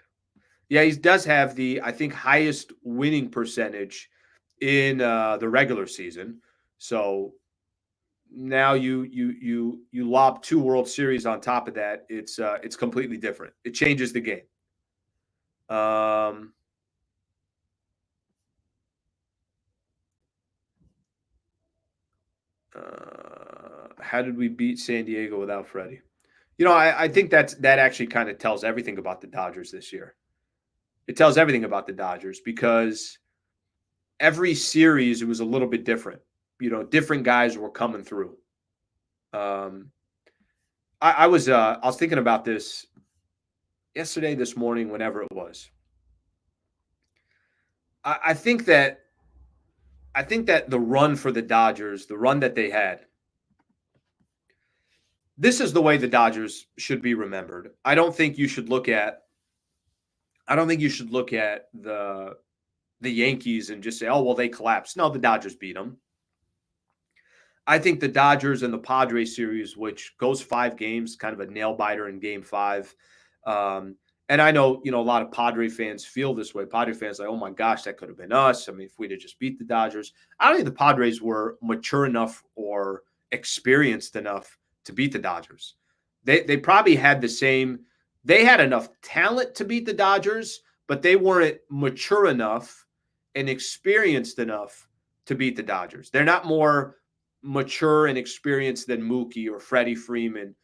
Yeah, he does have the, I think, highest winning percentage in the regular season. So now you lob 2 World Series on top of that. It's completely different. It changes the game. How did we beat San Diego without Freddie? I think that actually kind of tells everything about the Dodgers this year. It tells everything about the Dodgers because every series it was a little bit different. Different guys were coming through. I was thinking about this yesterday, this morning, whenever it was. I think that the run for the Dodgers, the run that they had, this is the way the Dodgers should be remembered. I don't think you should look at the Yankees and just say, "Oh, well, they collapsed." No, the Dodgers beat them. I think the Dodgers and the Padres series, which goes 5 games, kind of a nail biter in Game 5. And I know, a lot of Padre fans feel this way. Padre fans like, "Oh my gosh, that could have been us." I mean, if we'd have just beat the Dodgers, I don't think the Padres were mature enough or experienced enough to beat the Dodgers. They probably had the same. They had enough talent to beat the Dodgers, but they weren't mature enough and experienced enough to beat the Dodgers. They're not more mature and experienced than Mookie or Freddie, Freeman.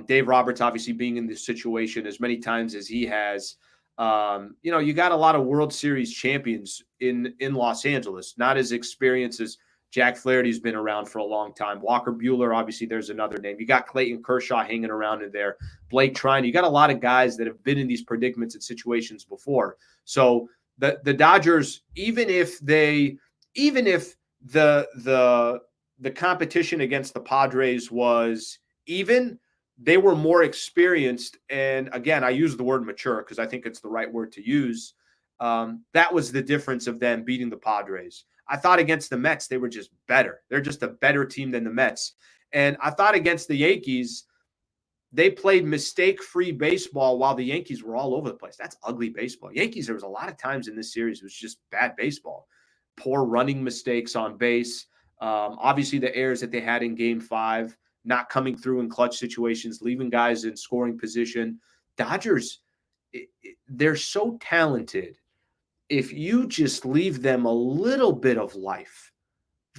Dave Roberts, obviously being in this situation as many times as he has. You got a lot of World Series champions in Los Angeles, not as experienced as Jack Flaherty's been around for a long time. Walker Buehler, obviously, there's another name. You got Clayton Kershaw hanging around in there. Blake Trine. You got a lot of guys that have been in these predicaments and situations before. So the Dodgers, even if the competition against the Padres was even, they were more experienced. And again, I use the word mature because I think it's the right word to use. That was the difference of them beating the Padres. I thought against the Mets, they were just better. They're just a better team than the Mets. And I thought against the Yankees, they played mistake-free baseball while the Yankees were all over the place. That's ugly baseball. Yankees, there was a lot of times in this series it was just bad baseball. Poor running mistakes on base. Obviously, the errors that they had in Game 5, not coming through in clutch situations, leaving guys in scoring position. Dodgers, they're so talented. If you just leave them a little bit of life,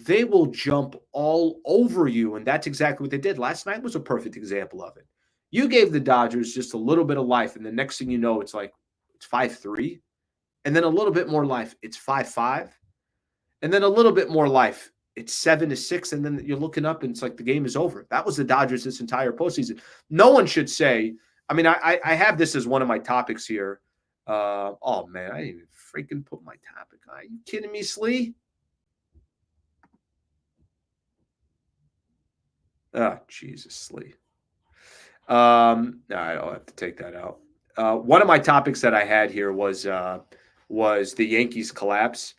they will jump all over you. And that's exactly what they did. Last night was a perfect example of it. You gave the Dodgers just a little bit of life, and the next thing you know, it's 5-3. And then a little bit more life, it's 5-5. And then a little bit more life, it's 7-6. And then you're looking up, and it's like the game is over. That was the Dodgers this entire postseason. No one should say, I mean, I have this as one of my topics here. Oh, man, I didn't even freaking put my topic on. Are you kidding me, Slee? Oh, Jesus, Slee. No, I'll have to take that out. One of my topics that I had here was the Yankees collapse.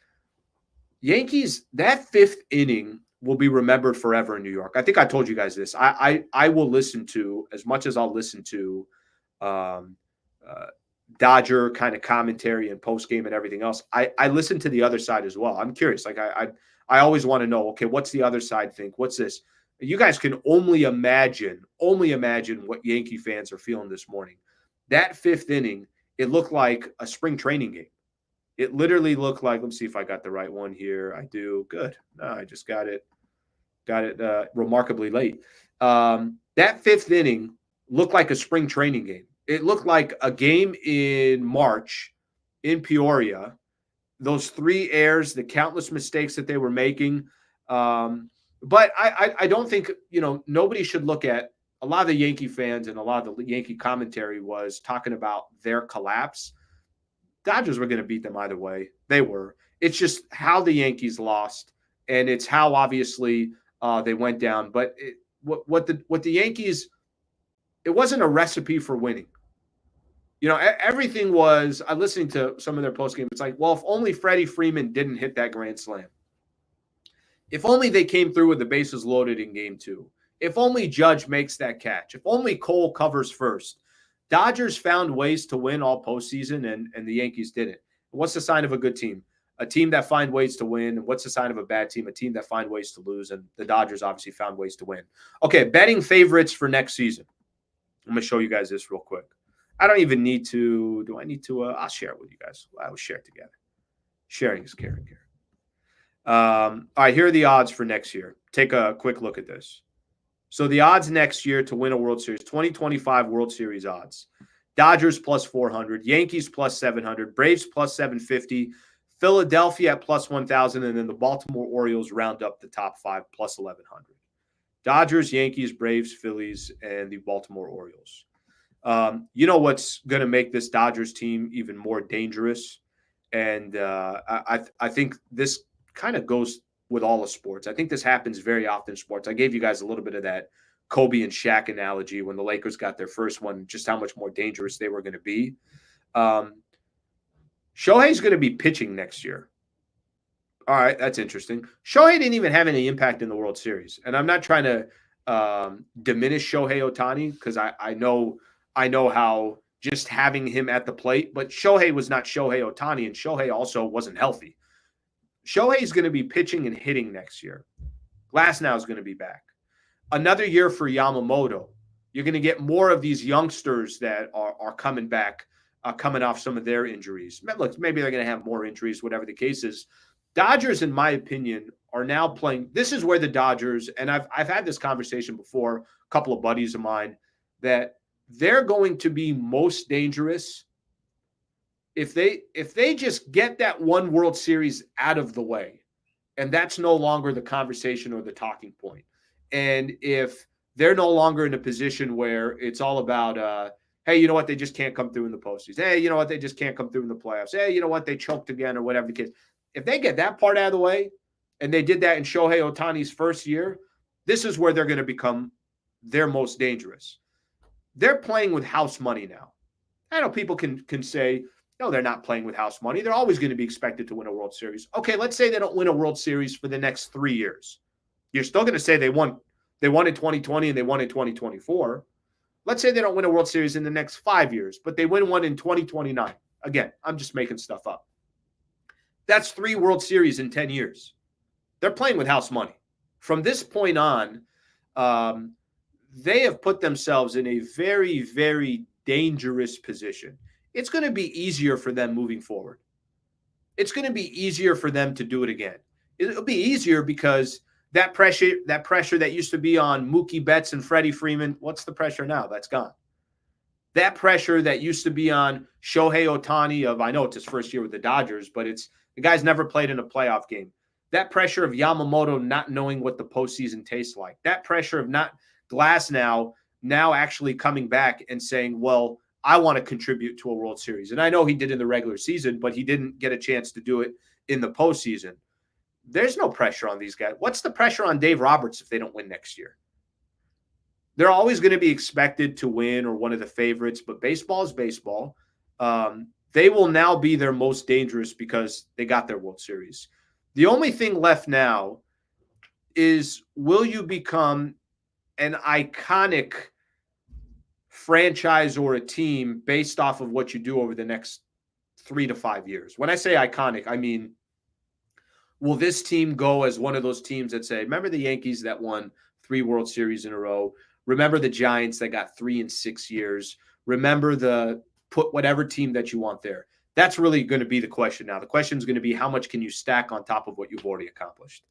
Yankees, that 5th inning will be remembered forever in New York. I think I told you guys this. I will listen to, as much as I'll listen to Dodger kind of commentary and post game and everything else, I listen to the other side as well. I'm curious. I always want to know, okay, what's the other side think? What's this? You guys can only imagine what Yankee fans are feeling this morning. That 5th inning, it looked like a spring training game. It literally looked like, let me see if I got the right one here. I do. Good. No, I just got it remarkably late. That 5th inning looked like a spring training game. It looked like a game in March in Peoria. Those 3 errors, the countless mistakes that they were making. But I don't think, nobody should look at, a lot of the Yankee fans and a lot of the Yankee commentary was talking about their collapse. Dodgers were going to beat them either way. They were. It's just how the Yankees lost, and it's how obviously they went down. But what the Yankees, it wasn't a recipe for winning. Everything was. I'm listening to some of their post game. It's like, well, if only Freddie Freeman didn't hit that grand slam. If only they came through with the bases loaded in Game 2. If only Judge makes that catch. If only Cole covers first. Dodgers found ways to win all postseason, and the Yankees didn't. What's the sign of a good team? A team that find ways to win. And what's the sign of a bad team? A team that find ways to lose. And the Dodgers obviously found ways to win. Okay, betting favorites for next season. I'm going to show you guys this real quick. I don't even need to. Do I need to? I'll share it with you guys. I will share it together. Sharing is caring here. All right, here are the odds for next year. Take a quick look at this. So the odds next year to win a World Series, 2025 World Series odds. Dodgers plus 400, Yankees plus 700, Braves plus 750, Philadelphia at plus 1,000, and then the Baltimore Orioles round up the top 5 plus 1,100. Dodgers, Yankees, Braves, Phillies, and the Baltimore Orioles. You know what's going to make this Dodgers team even more dangerous? And I think this kind of goes with all of sports. I think this happens very often in sports. I gave you guys a little bit of that Kobe and Shaq analogy when the Lakers got their first one, just how much more dangerous they were going to be. Shohei's going to be pitching next year. All right, that's interesting. Shohei didn't even have any impact in the World Series. And I'm not trying to diminish Shohei Ohtani because I know how just having him at the plate, but Shohei was not Shohei Ohtani, and Shohei also wasn't healthy. Shohei's going to be pitching and hitting next year. Glasnow is going to be back. Another year for Yamamoto. You're going to get more of these youngsters that are coming back, coming off some of their injuries. Look, maybe they're going to have more injuries, whatever the case is. Dodgers, in my opinion, are now playing. This is where the Dodgers, and I've had this conversation before, a couple of buddies of mine, that they're going to be most dangerous if they just get that one World Series out of the way, and that's no longer the conversation or the talking point. And if they're no longer in a position where it's all about, hey, you know what, they just can't come through in the postseason. Hey, you know what, they just can't come through in the playoffs. Hey, you know what, they choked again or whatever the case. If they get that part out of the way, and they did that in Shohei Ohtani's first year, this is where they're going to become their most dangerous. They're playing with house money now. I know people can say, no, they're not playing with house money. They're always going to be expected to win a World Series. Okay, let's say they don't win a World Series for the next 3 years. You're still going to say they won in 2020 and they won in 2024. Let's say they don't win a World Series in the next 5 years, but they win one in 2029. Again, I'm just making stuff up. That's 3 World Series in 10 years. They're playing with house money. From this point on, they have put themselves in a very, very dangerous position. It's going to be easier for them moving forward. It's going to be easier for them to do it again. It'll be easier because that pressure that used to be on Mookie Betts and Freddie Freeman, what's the pressure now? That's gone. That pressure that used to be on Shohei Ohtani I know it's his first year with the Dodgers, but the guy's never played in a playoff game. That pressure of Yamamoto not knowing what the postseason tastes like. That pressure of not Glasnow now actually coming back and saying, well, I want to contribute to a World Series. And I know he did in the regular season, but he didn't get a chance to do it in the postseason. There's no pressure on these guys. What's the pressure on Dave Roberts if they don't win next year? They're always going to be expected to win or one of the favorites, but baseball is baseball. They will now be their most dangerous because they got their World Series. The only thing left now is, will you become an iconic franchise or a team based off of what you do over the next 3 to 5 years? When I say iconic, I mean, will this team go as one of those teams that say, remember the Yankees that won 3 World Series in a row? Remember the Giants that got 3 in 6 years? Remember put whatever team that you want there. That's really going to be the question now. The question is going to be, how much can you stack on top of what you've already accomplished?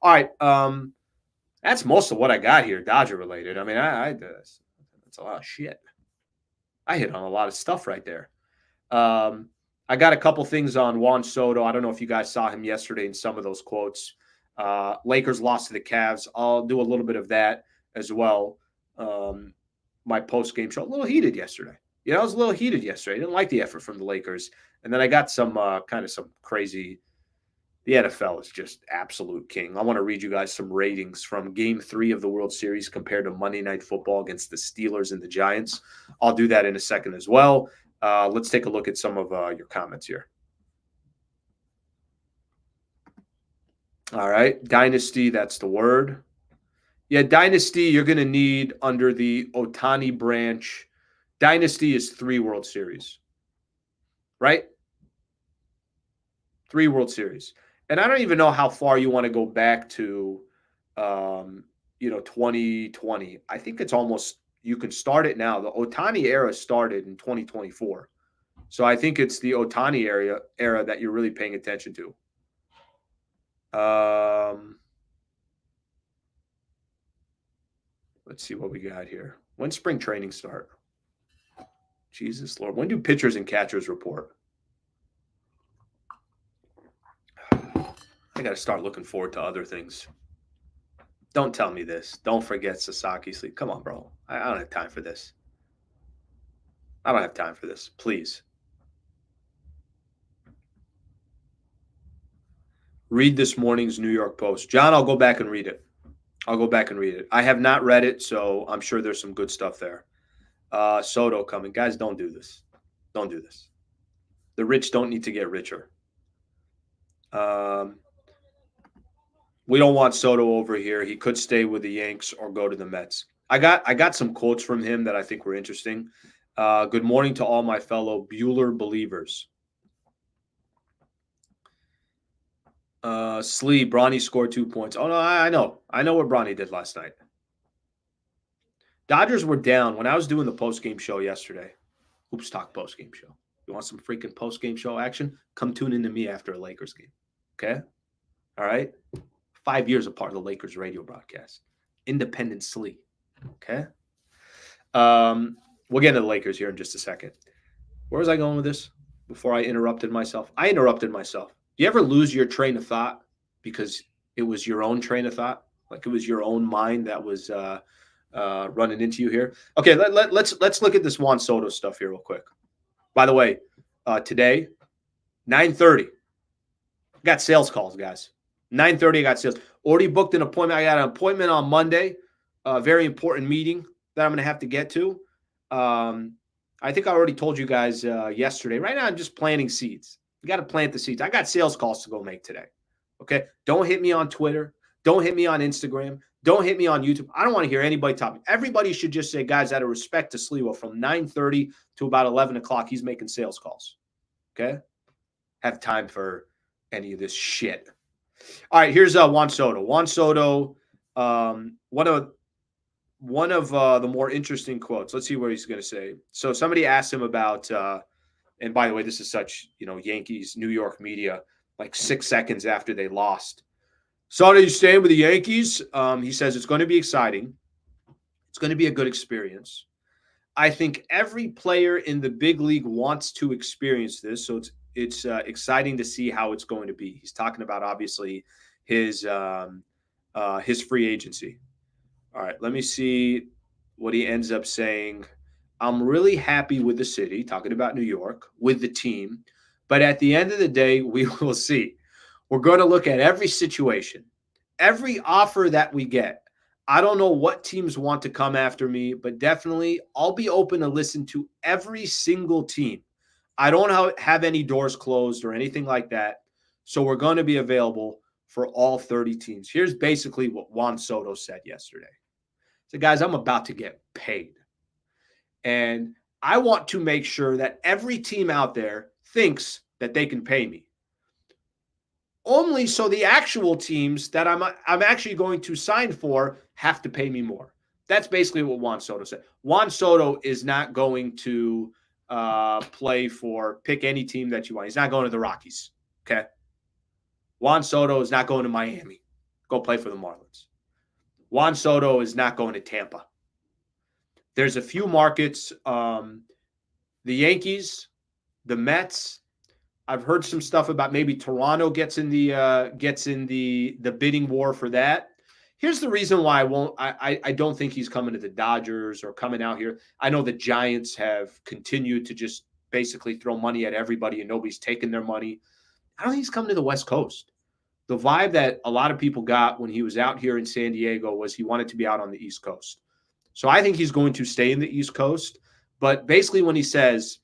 All right. That's most of what I got here, Dodger related. I mean, that's a lot of shit. I hit on a lot of stuff right there. I got a couple things on Juan Soto. I don't know if you guys saw him yesterday in some of those quotes. Lakers lost to the Cavs. I'll do a little bit of that as well. My post-game show, a little heated yesterday. I was a little heated yesterday. I didn't like the effort from the Lakers. And then I got some crazy – the NFL is just absolute king. I want to read you guys some ratings from Game 3 of the World Series compared to Monday Night Football against the Steelers and the Giants. I'll do that in a second as well. Let's take a look at some of your comments here. All right. Dynasty, that's the word. Yeah, Dynasty, you're going to need under the Ohtani branch. Dynasty is 3 World Series, right? 3 World Series. And I don't even know how far you want to go back to, 2020. I think it's almost, you can start it now. The Ohtani era started in 2024. So I think it's the Ohtani era that you're really paying attention to. Let's see what we got here. When spring training start? Jesus Lord. When do pitchers and catchers report? I got to start looking forward to other things. Don't tell me this. Don't forget Sasaki sleep. Come on, bro. I don't have time for this. I don't have time for this. Please. Read this morning's New York Post. John, I'll go back and read it. I have not read it, so I'm sure there's some good stuff there. Soto coming. Guys, don't do this. Don't do this. The rich don't need to get richer. We don't want Soto over here. He could stay with the Yanks or go to the Mets. I got some quotes from him that I think were interesting. Good morning to all my fellow Buehler believers. Slee, Bronny scored 2 points. Oh, no, I know. I know what Bronny did last night. Dodgers were down when I was doing the postgame show yesterday. Hoops Talk postgame show. You want some freaking postgame show action? Come tune in to me after a Lakers game. Okay? All right? 5 years apart of the Lakers radio broadcast. Independent Slee. Okay? We'll get into the Lakers here in just a second. Where was I going with this before I interrupted myself? I interrupted myself. Do you ever lose your train of thought because it was your own train of thought? Like it was your own mind that was running into you here? Okay, let's look at this Juan Soto stuff here real quick. By the way, today, 9:30, got sales calls, guys. 9:30, I got sales. Already booked an appointment. I got an appointment on Monday, a very important meeting that I'm going to have to get to. I think I already told you guys yesterday. Right now, I'm just planting seeds. You got to plant the seeds. I got sales calls to go make today. Okay? Don't hit me on Twitter. Don't hit me on Instagram. Don't hit me on YouTube. I don't want to hear anybody talking. Everybody should just say, guys, out of respect to Sliwa, from 9:30 to about 11 o'clock, he's making sales calls. Okay? Have time for any of this shit. All right, here's Juan Soto. Juan Soto, one of the more interesting quotes. Let's see what he's going to say. So somebody asked him about, and by the way, this is such, Yankees, New York media, like 6 seconds after they lost. Soto, you staying with the Yankees? He says it's going to be exciting. It's going to be a good experience. I think every player in the big league wants to experience this, so it's exciting to see how it's going to be. He's talking about obviously his free agency. All right, let me see what he ends up saying. I'm really happy with the city, talking about New York, with the team. But at the end of the day, we will see. We're going to look at every situation, every offer that we get. I don't know what teams want to come after me, but definitely I'll be open to listen to every single team. I don't have any doors closed or anything like that. So we're going to be available for all 30 teams. Here's basically what Juan Soto said yesterday. So, guys, I'm about to get paid. And I want to make sure that every team out there thinks that they can pay me. Only so the actual teams that I'm actually going to sign for have to pay me more. That's basically what Juan Soto said. Juan Soto is not going to pick any team that you want. He's not going to the Rockies, okay? Juan Soto is not going to Miami. Go play for the Marlins. Juan Soto is not going to Tampa. There's a few markets, the Yankees, the Mets. I've heard some stuff about maybe Toronto gets in the bidding war for that. Here's the reason why I don't think he's coming to the Dodgers or coming out here. I know the Giants have continued to just basically throw money at everybody and nobody's taking their money. I don't think he's coming to the West Coast. The vibe that a lot of people got when he was out here in San Diego was he wanted to be out on the East Coast. So I think he's going to stay in the East Coast. But basically when he says,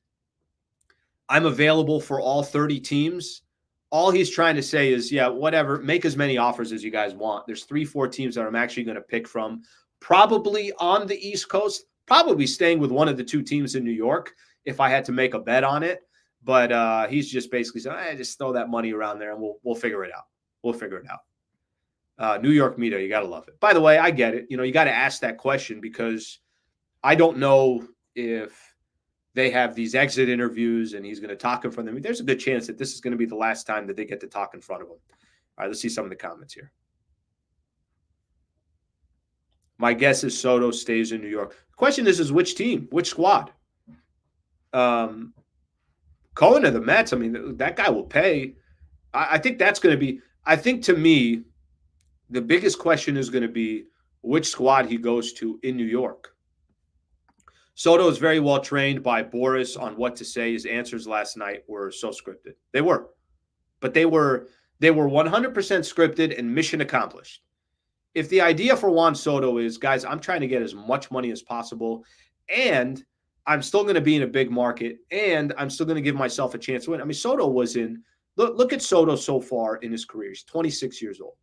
I'm available for all 30 teams, all he's trying to say is, yeah, whatever, make as many offers as you guys want. There's 3-4 teams that I'm actually going to pick from, probably on the East Coast, probably staying with one of the two teams in New York if I had to make a bet on it. But he's just basically saying, just throw that money around there and we'll figure it out. We'll figure it out. New York media, you got to love it. By the way, I get it. You got to ask that question because I don't know if they have these exit interviews and he's going to talk in front of them. There's a good chance that this is going to be the last time that they get to talk in front of him. All right, let's see some of the comments here. My guess is Soto stays in New York. The question is which team, which squad? Cohen to the Mets, I mean, that guy will pay. I think that's going to be, I think to me, the biggest question is going to be which squad he goes to in New York. Soto is very well trained by Boris on what to say. His answers last night were so scripted. They were. But they were 100% scripted and mission accomplished. If the idea for Juan Soto is, guys, I'm trying to get as much money as possible, and I'm still going to be in a big market, and I'm still going to give myself a chance to win. I mean, Soto was in – look at Soto so far in his career. He's 26 years old.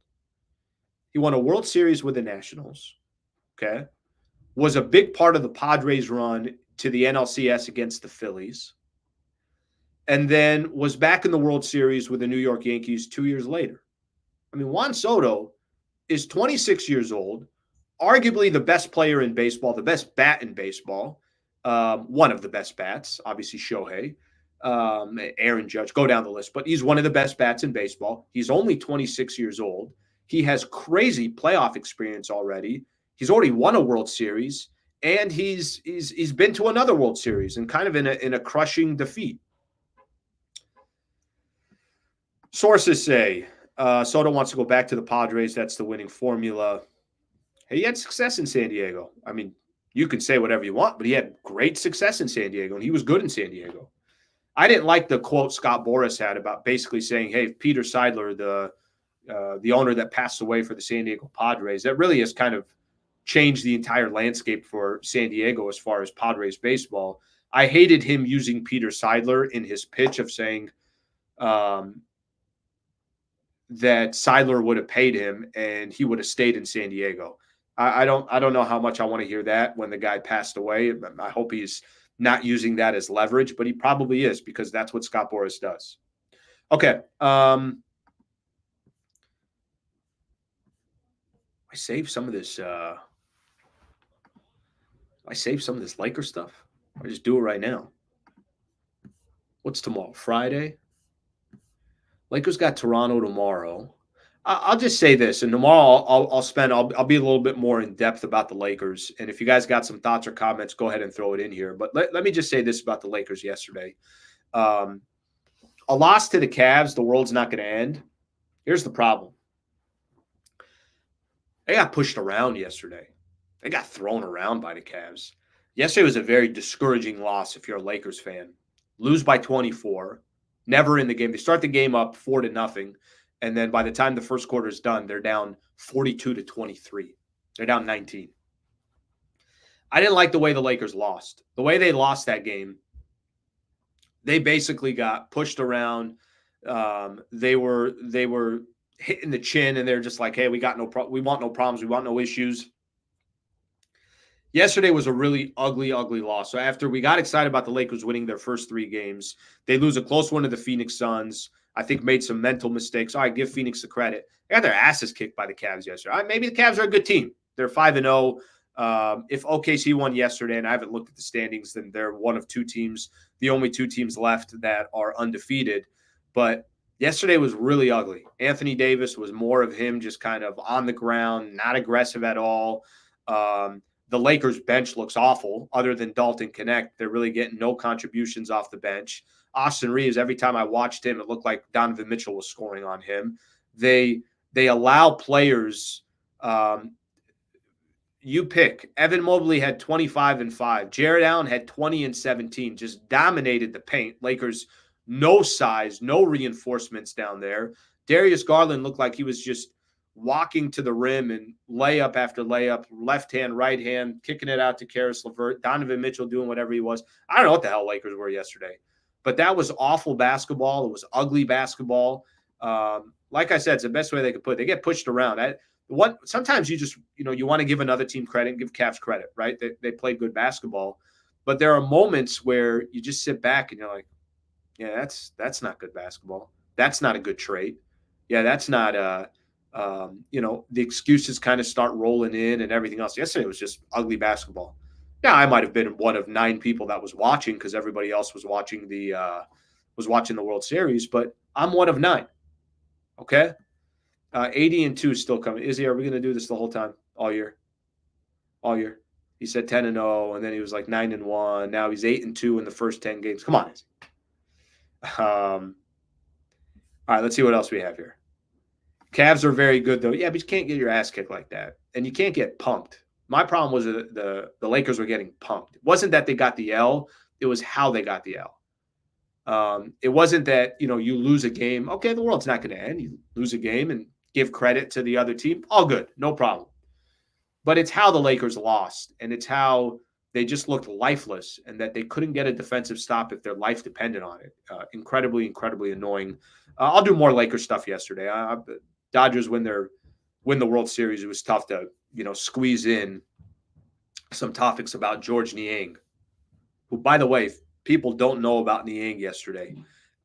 He won a World Series with the Nationals, okay? Was a big part of the Padres' run to the NLCS against the Phillies, and then was back in the World Series with the New York Yankees 2 years later. I mean, Juan Soto is 26 years old, arguably the best player in baseball, the best bat in baseball, one of the best bats, obviously Shohei, Aaron Judge, go down the list, but he's one of the best bats in baseball. He's only 26 years old. He has crazy playoff experience already. He's already won a World Series, and he's been to another World Series and kind of in a crushing defeat. Sources say Soto wants to go back to the Padres. That's the winning formula. He had success in San Diego. I mean, you can say whatever you want, but he had great success in San Diego, and he was good in San Diego. I didn't like the quote Scott Boras had about basically saying, hey, Peter Seidler, the owner that passed away for the San Diego Padres, that really has kind of changed the entire landscape for San Diego as far as Padres baseball. I hated him using Peter Seidler in his pitch of saying that Seidler would have paid him and he would have stayed in San Diego. I don't know how much I want to hear that when the guy passed away. I hope he's not using that as leverage, but he probably is because that's what Scott Boras does. Okay. I saved some of this. I saved some of this Laker stuff. I just do it right now. What's tomorrow? Friday. Lakers got Toronto tomorrow. I'll just say this, and tomorrow I'll be a little bit more in depth about the Lakers. And if you guys got some thoughts or comments, go ahead and throw it in here. But let me just say this about the Lakers yesterday. A loss to the Cavs, the world's not going to end. Here's the problem. They got pushed around yesterday. They got thrown around by the Cavs. Yesterday was a very discouraging loss if you're a Lakers fan. Lose by 24. Never in the game. They start the game up 4-0. And then by the time the first quarter is done, they're down 42-23. They're down 19. I didn't like the way the Lakers lost. The way they lost that game, they basically got pushed around. They were hitting the chin, and they're just like, hey, we want no problems. We want no issues. Yesterday was a really ugly, ugly loss. So after we got excited about the Lakers winning their first 3 games, they lose a close one to the Phoenix Suns. I think made some mental mistakes. All right, give Phoenix the credit. They got their asses kicked by the Cavs yesterday. All right, maybe the Cavs are a good team. They're 5-0. If OKC won yesterday, and I haven't looked at the standings, then they're one of 2 teams, the only 2 teams left that are undefeated. But yesterday was really ugly. Anthony Davis was more of him just kind of on the ground, not aggressive at all. The Lakers bench looks awful. Other than Dalton Connect, they're really getting no contributions off the bench. Austin Reeves, every time I watched him, it looked like Donovan Mitchell was scoring on him. They allow players. You pick. Evan Mobley had 25 and 5. Jared Allen had 20 and 17. Just dominated the paint. Lakers, no size, no reinforcements down there. Darius Garland looked like he was just walking to the rim and layup after layup, left hand, right hand, kicking it out to Karis LeVert. Donovan Mitchell doing whatever he was. I don't know what the hell Lakers were yesterday, but that was awful basketball. It was ugly basketball. Like I said, it's the best way they could put it. They get pushed around. Sometimes you just, you want to give another team credit and give Cavs credit, right? They played good basketball, but there are moments where you just sit back and you're like, Yeah, that's not good basketball. That's not a good trade. Yeah, that's not the excuses kind of start rolling in and everything else. Yesterday was just ugly basketball. Yeah, I might have been one of 9 people that was watching because everybody else was watching the World Series, but I'm one of 9. Okay, 80-2 is still coming. Izzy, are we going to do this the whole time, all year? All year. He said 10-0, and then he was like 9-1. Now he's 8-2 in the first 10 games. Come on, Izzy. All right, let's see what else we have here. Cavs are very good though. Yeah, but you can't get your ass kicked like that, and you can't get pumped. My problem was the Lakers were getting pumped. It wasn't that they got the L; it was how they got the L. It wasn't that you lose a game. Okay, the world's not going to end. You lose a game and give credit to the other team. All good, no problem. But it's how the Lakers lost, and it's how they just looked lifeless, and that they couldn't get a defensive stop if their life depended on it. Incredibly, incredibly annoying. I'll do more Lakers stuff yesterday. Dodgers win the World Series. It was tough to squeeze in some topics about George Niang, who, by the way, people don't know about Niang yesterday.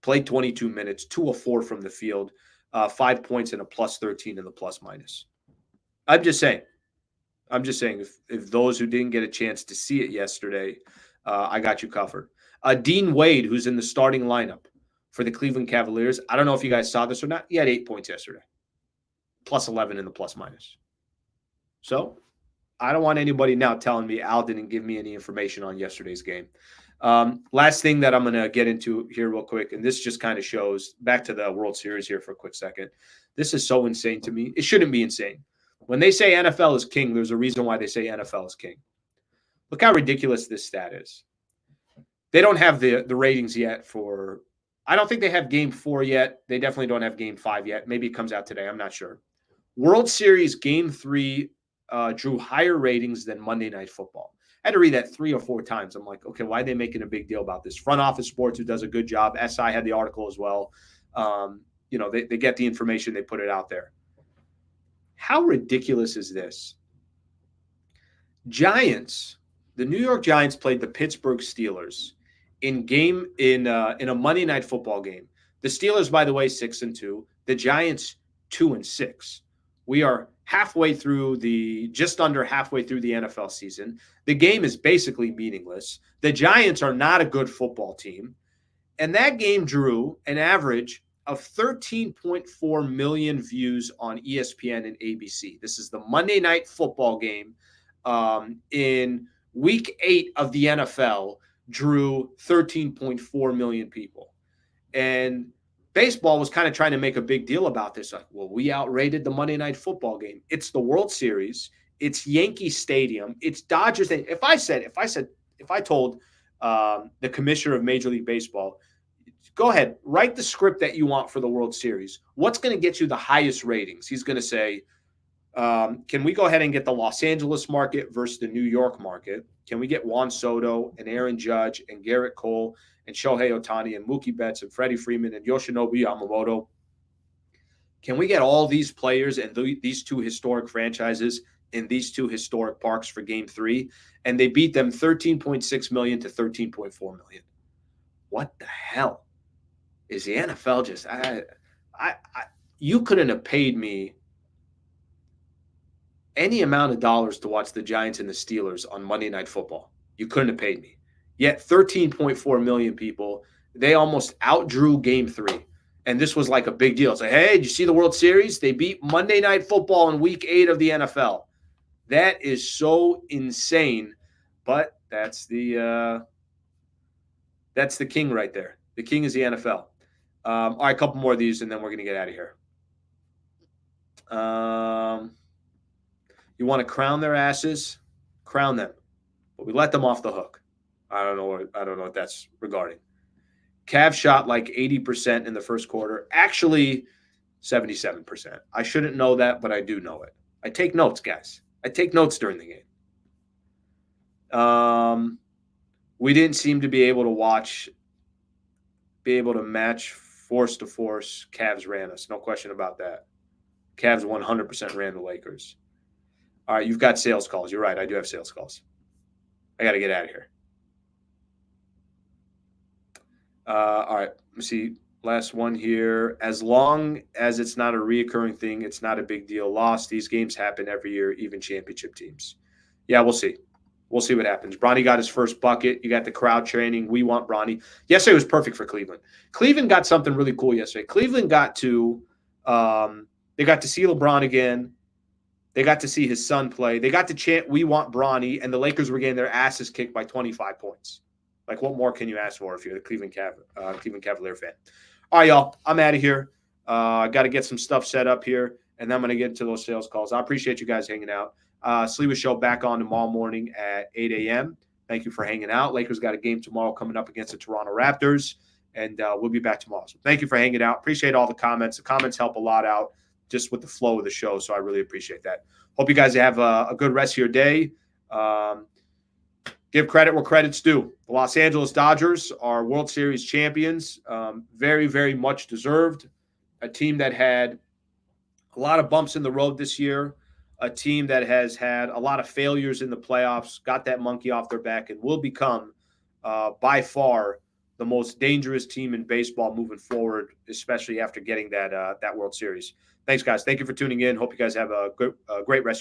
Played 22 minutes, 2 of 4 from the field, 5 points and a plus 13 in the plus minus. I'm just saying if those who didn't get a chance to see it yesterday, I got you covered. Dean Wade, who's in the starting lineup for the Cleveland Cavaliers, I don't know if you guys saw this or not. He had 8 points yesterday, plus 11 in the plus minus. So I don't want anybody now telling me Al didn't give me any information on yesterday's game. Last thing that I'm going to get into here real quick, and this just kind of shows back to the World Series here for a quick second. This is so insane to me. It shouldn't be insane. When they say NFL is king, there's a reason why they say NFL is king. Look how ridiculous this stat is. They don't have the ratings yet for – I don't think they have Game 4 yet. They definitely don't have Game 5 yet. Maybe it comes out today. I'm not sure. World Series Game 3 drew higher ratings than Monday Night Football. I had to read that 3 or 4 times. I'm like, okay, why are they making a big deal about this? Front Office Sports, who does a good job. SI had the article as well. They get the information. They put it out there. How ridiculous is this? Giants, the New York Giants played the Pittsburgh Steelers in a Monday Night Football game. The Steelers, by the way, 6-2. The Giants 2-6. We are just under halfway through the NFL season. The game is basically meaningless. The Giants are not a good football team. And that game drew an average of 13.4 million views on ESPN and ABC. This is the Monday Night Football game in Week 8 of the NFL, drew 13.4 million people. And baseball was kind of trying to make a big deal about this. Like, well, we outrated the Monday Night Football game. It's the World Series. It's Yankee Stadium. It's Dodgers. If I told the commissioner of Major League Baseball, go ahead, write the script that you want for the World Series. What's going to get you the highest ratings? He's going to say, can we go ahead and get the Los Angeles market versus the New York market? Can we get Juan Soto and Aaron Judge and Garrett Cole and Shohei Ohtani and Mookie Betts and Freddie Freeman and Yoshinobu Yamamoto? Can we get all these players and these 2 historic franchises in these 2 historic parks for Game 3? And they beat them 13.6 million to 13.4 million. What the hell? Is the NFL just you couldn't have paid me any amount of dollars to watch the Giants and the Steelers on Monday Night Football. You couldn't have paid me. Yet 13.4 million people, they almost outdrew Game 3. And this was like a big deal. It's like, hey, did you see the World Series? They beat Monday Night Football in Week 8 of the NFL. That is so insane. But that's the king right there. The king is the NFL. All right, a couple more of these, and then we're going to get out of here. You want to crown their asses? Crown them. But we let them off the hook. I don't know what that's regarding. Cavs shot like 80% in the first quarter. Actually, 77%. I shouldn't know that, but I do know it. I take notes, guys. I take notes during the game. We didn't seem to be able to match force to force. Cavs ran us. No question about that. Cavs 100% ran the Lakers. All right, you've got sales calls. You're right. I do have sales calls. I got to get out of here. All right, let me see. Last one here. As long as it's not a reoccurring thing, it's not a big deal. Loss. These games happen every year, even championship teams. Yeah, we'll see. We'll see what happens. Bronny got his first bucket. You got the crowd training. We want Bronny. Yesterday was perfect for Cleveland. Cleveland got something really cool yesterday. Cleveland got to, they got to see LeBron again. They got to see his son play. They got to chant, "We want Bronny," and the Lakers were getting their asses kicked by 25 points. Like, what more can you ask for if you're a Cleveland Cavalier fan? All right, y'all. I'm out of here. I got to get some stuff set up here, and then I'm going to get into those sales calls. I appreciate you guys hanging out. Sleeper Show back on tomorrow morning at 8 a.m. Thank you for hanging out. Lakers got a game tomorrow coming up against the Toronto Raptors, and we'll be back tomorrow. So thank you for hanging out. Appreciate all the comments. The comments help a lot out just with the flow of the show, so I really appreciate that. Hope you guys have a good rest of your day. Give credit where credit's due. The Los Angeles Dodgers are World Series champions. Very, very much deserved. A team that had a lot of bumps in the road this year. A team that has had a lot of failures in the playoffs, got that monkey off their back, and will become by far the most dangerous team in baseball moving forward, especially after getting that World Series. Thanks, guys. Thank you for tuning in. Hope you guys have a great rest.